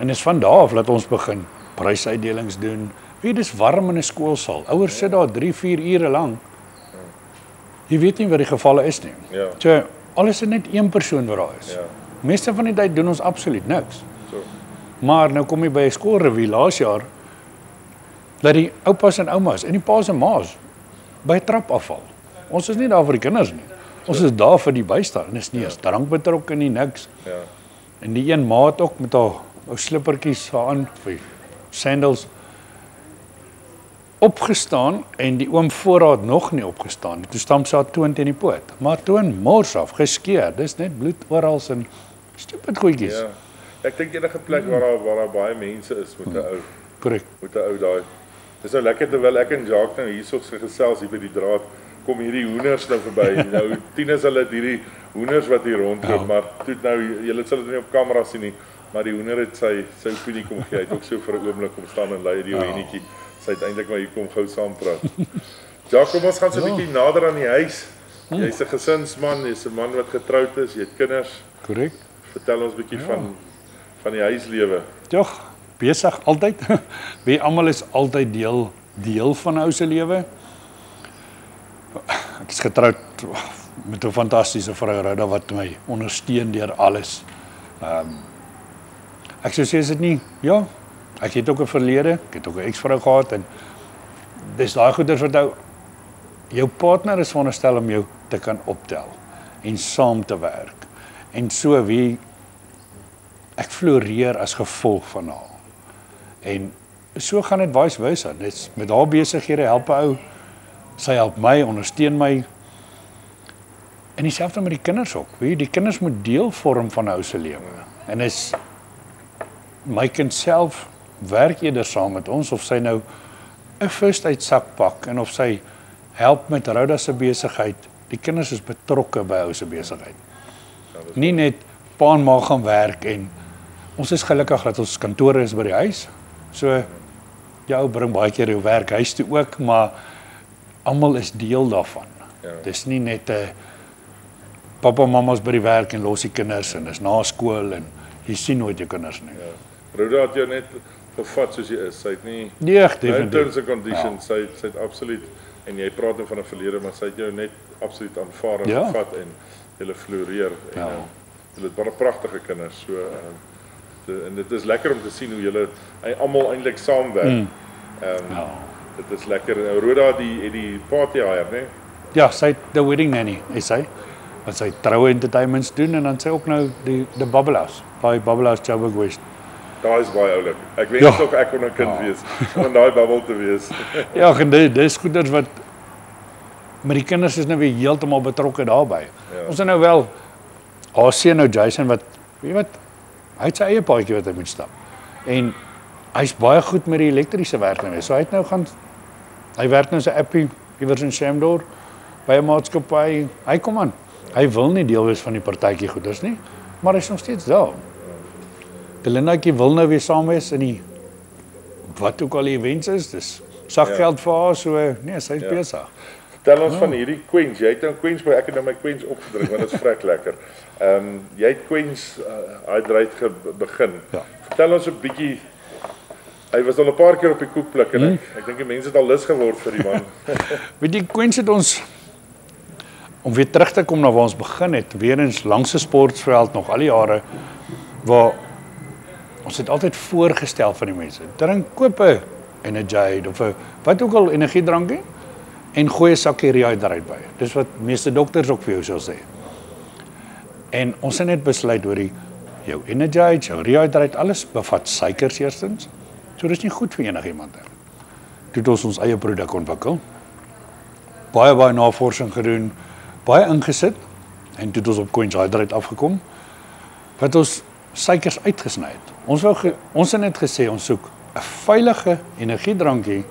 B: En dis van daar af dat ons begin prysuitdelings doen. Weet, dis warm in 'n skoolsaal. Ouers sit daar 3-4 ure lank. Jy weet nie wat die gevalle is nie.
A: Ja.
B: So, alles is net een persoon wat daar is.
A: Ja.
B: Meeste van die tyd doen ons absoluut niks.
A: So.
B: Maar nou kom jy by 'n skoolrevue laas jaar, dat die oupas en oumas en die paas en maas by 'n trap afval. Ons is nie daar vir die kinders nie. Ons is daar vir die bystaan. En is nie eens drank betrokke nie, niks.
A: Ja.
B: En die een maat ook met haar ou slippertjies aan, vir sandals, opgestaan en die oom voor haar het nog nie opgestaan. Toe stamp sy haar toon teen die poot. Maar toon mors af, geskeur. Dis net bloed oral en stupid goedjies.
A: Ja. Ek dink enige plek waar daar baie mense is met 'n ou,
B: Korrek.
A: met 'n ou daai. Dis nou lekker terwyl ek en Jacques nou hierso gesels hier by die draad, kom hierdie hoenders nou verby. Nou tieners hulle hierdie hoenders wat hier rondloop, maar toe nou julle sal dit nie op kamera sien nie, maar die hoender het sy opinie kom gee. Hy het ook so vir 'n oomblik kom staan en lei die hennetjie. Sy uiteindelik maar hier kom gou saam praat. Jacques, kom ons gaan so 'n bietjie nader aan die huis. Jy's 'n gesinsman, jy's 'n man wat getroud is, jy het kinders.
B: Korrek.
A: Vertel ons 'n bietjie van die huislewe.
B: Tog, besig altyd. Wie almal is altyd deel van 'n ou se lewe. Ek is getroud met 'n fantastiese vrou Rhoda wat my ondersteun deur alles. Ek sou sê is dit nie, ja, ek het ook 'n verlede, ek het ook 'n eksvrou gehad en dis daai goeders wat jou partner is veronderstel om jou te kan optel en saam te werk. En so wie ek floreer as gevolg van haar. En so gaan dit vice versa. Dit's met haar besighede help 'n ou. Sy help my, ondersteun my. En dieselfde met die kinders ook. Weet jy, die kinders moet deel vorm van 'n ou se lewe. En is my kind self werk eerder saam met ons of sy nou 'n first aid sak pak en of sy help met Rhoda se besigheid. Die kinders is betrokke by ou se besigheid. Nie net pa en ma gaan werk en ons is gelukkig dat ons kantore is by die huis. So jou bring baie keer jou werk huis toe ook, maar almal is deel daarvan.
A: Ja.
B: Dis nie net 'n pappa en mamma's by die werk en los die kinders en dis na skool en jy sien nooit jou kinders nie.
A: Ja. Rhoda het jou net gevat soos jy is. Sy het nie
B: Nee,
A: in
B: definitief.
A: terms and conditions, sy het absoluut, en jy praat nou van 'n verlede, maar sy het jou net absoluut aanvaar en
B: Ja.
A: gevat en julle floreer en
B: Ja.
A: julle het baie pragtige kinders. So en dit is lekker om te sien hoe julle almal eintlik saamwerk.
B: Ja.
A: Dit is lekker. Rhoda het die party hire, né?
B: Ja, sy het the wedding nanny, is sy. Wat sy troue entertainments doen en dan sy ook nou die Bubble House, by Bubble House Joburg West.
A: Daai is baie oulik. Ek wens
B: Ja.
A: tog ek kon 'n kind wees om in daai bubble te wees.
B: Ja, en dis goeders wat met die kinders is nou weer heeltemal betrokke daarbey.
A: Ja.
B: Ons het nou wel haar seun nou Jason wat weet jy wat, hy het sy eie paadjie wat hy moet stap. En hy's baie goed met die elektriese werk nou. So hy werk nou sy appie iewers in Shamdor by 'n maatskappy. Hy kom aan. Hy wil nie deel wees van die partytjie goeders nie, maar hy's nog steeds daar. Belindaatjie wil nou weer saam wees in die wat ook al die events is. Dis saggeld vir haar, so nee, sy's besig.
A: Vertel ons van hierdie Queens. Jy het nou Queens by ek het nou my Queens opgedrink want dit is vrek lekker. Jy het Queens Hydrate begin.
B: Ja.
A: Vertel ons 'n bietjie. Hy was al 'n paar keer op die koekplek en ek dink die mense het al lus geword vir die man.
B: Weet jy, Queens het ons om weer terug te kom na waar ons begin het, weer eens langs 'n sportveld nog al die jare waar ons het altyd voorgestel van die mense. Drink koop 'n Energade of 'n wat ook al energiedrankie en gooi 'n sakkie Rehydrate by. Dis wat meeste dokters ook vir jou sal sê. En ons het net besluit oor jou Energade, jou Rehydrate, alles bevat suikers eerstens. So dis nie goed vir enigiemand nie. Toe het ons eie produk ontwikkel. Baie navorsing gedoen, baie ingesit en toe het ons op Queens Hydrate afgekom wat ons suikers uitgesny het. Ons het net gesê ons soek 'n veilige energiedrankie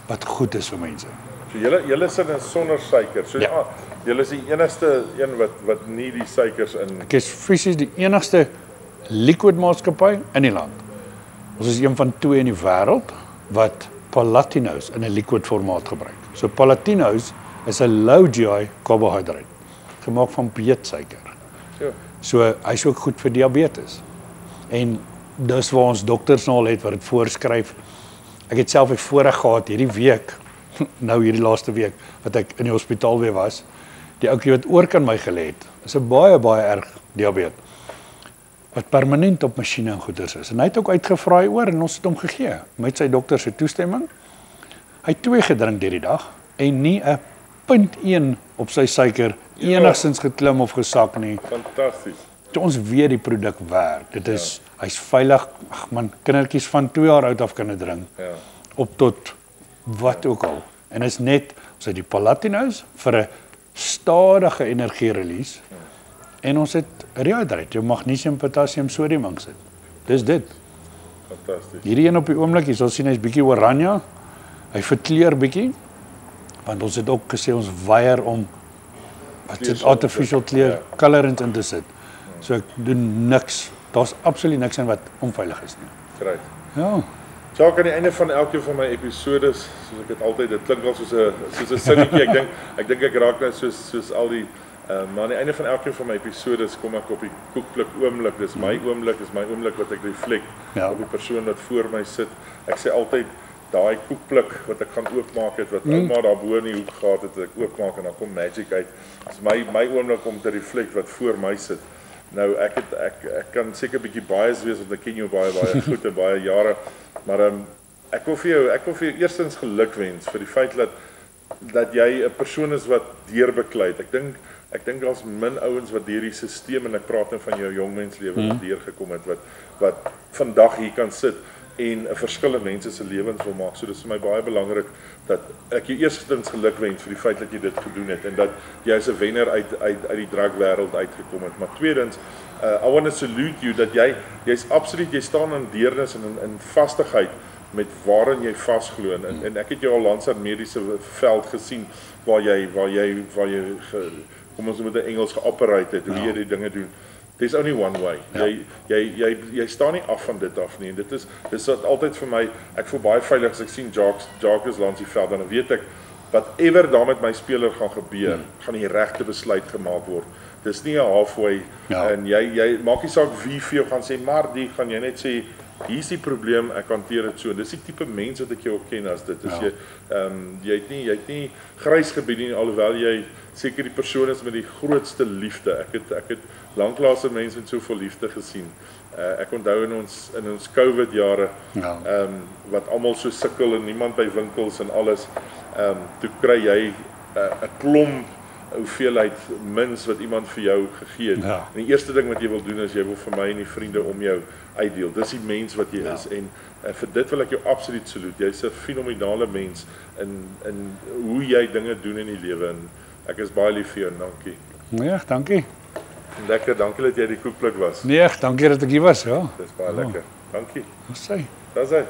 B: wat goed is vir mense.
A: So julle sit in sonder suiker. So
B: Ja.
A: julle is die enigste een wat nie die suikers in.
B: Ek is fisies die enigste liquid maatskappy in die land. Ons is een van 2 in die wêreld wat Palatinus in 'n liquid formaat gebruik. So Palatinus is 'n low GI carbohydrate gemaak van beetsuiker.
A: So,
B: So hy's ook goed vir diabetes. En dis waar ons dokters nou al het wat dit voorskryf. Ek het self voorreg gehad hierdie week, nou hierdie laaste week wat ek in die hospitaal weer was. Die ouetjie wat oor kan my gelê het, is 'n baie erg diabetes wat permanent op masjiene en goeders is. En hy het ook uitgevra oor en ons het hom gegee met sy dokter se toestemming. Hy het 2 gedrink deur die dag en nie 'n 0.1 op sy suiker enigstens geklim of gesak nie.
A: Fantasties.
B: Ons weet die produk werk. Dit is hy's veilig. Ag man, kindertjies van 2 jaar oud af kan dit drink.
A: Ja.
B: Op tot wat ook al. En is net ons het die Palatinus vir 'n stadige energie release. En ons het Rehydrate, jou magnesium, potassium, sodium insit. Dis dit.
A: Fantasties.
B: Hierdie een op die oomblik, jy sal sien hy's bietjie oranje. Hy verkleur bietjie. Want ons het ook gesê ons weier om wat dit artificial kleur colorants in te sit. So ek doen niks. Daar's absoluut niks in wat onveilig is nie.
A: Great.
B: Ja.
A: Jacques, aan die einde van elkeen van my episodes, soos ek dit altyd, dit klink al soos 'n sinnetjie. Ek dink ek raak nou soos al die maar aan die einde van elkeen van my episodes kom ek op die koekpluk oomblik. Dis my oomblik, wat ek reflect op die persoon wat voor my sit. Ek sê altyd daai koekpluk wat ek gaan oopmaak het, wat ouma daarbo in die hoek gehad het, ek oopmaak en dan kom magic uit. Dis my oomblik om te reflect wat voor my sit. Nou ek kan seker 'n bietjie bias wees want ek ken jou baie goed en baie jare, maar ek wil vir jou eerstens geluk wens vir die feit dat jy 'n persoon is wat deurbeklei. Ek dink daar's min ouens wat deur die stelsel, en ek praat nou van jou jongmenslewe wat deurgekom het wat vandag hier kan sit en 'n verskil in mense se lewens wil maak. So dis vir my baie belangrik dat ek jou eerstens geluk wens vir die feit dat jy dit gedoen het en dat jy as 'n wenner uit die drugwêreld uitgekom het. Maar tweedens, I want to salute you dat jy's absoluut, jy staan in deernis en in vastigheid met waarin jy vasglo en ek het jou al langs aan mediese veld gesien waar jy kom ons met 'n Engels geoperate het, hoe jy die dinge doen. There's only one way. Jy staan nie af van dit af nie. En dit is altyd vir my, ek voel baie veilig as ek sien Jacques langs die veld, dan weet ek whatever daar met my speler gaan gebeur, gaan die regte besluit gemaak word. Dis nie 'n halfway en jy maak nie saak wie vir jou gaan sê, maar die gaan jy net sê hier's die probleem, ek hanteer dit so. Dis die tipe mens wat ek jou ook ken as dit. As jy het nie grys gebied nie, alhoewel jy seker die persoon is met die grootste liefde. Ek het lanklaas mense met soveel liefde gesien. Ek onthou in ons COVID jare, wat almal so sukkel en niemand by winkels en alles, toe kry jy 'n klomp hoeveelheid mins wat iemand vir jou gegee het. En die eerste ding wat jy wil doen is jy wil vir my en die vriende om jou uitdeel. Dis die mens wat jy is en vir dit wil ek jou absoluut salute. Jy's 'n fenominale mens in hoe jy dinge doen in die lewe en ek is baie lief vir jou. Dankie.
B: Nee, dankie.
A: Lekker, dankie dat jy die koekpluk was.
B: Nee, dankie dat ek hier was, ja.
A: Dis baie lekker. Dankie.
B: Wat sê?
A: Dis hy.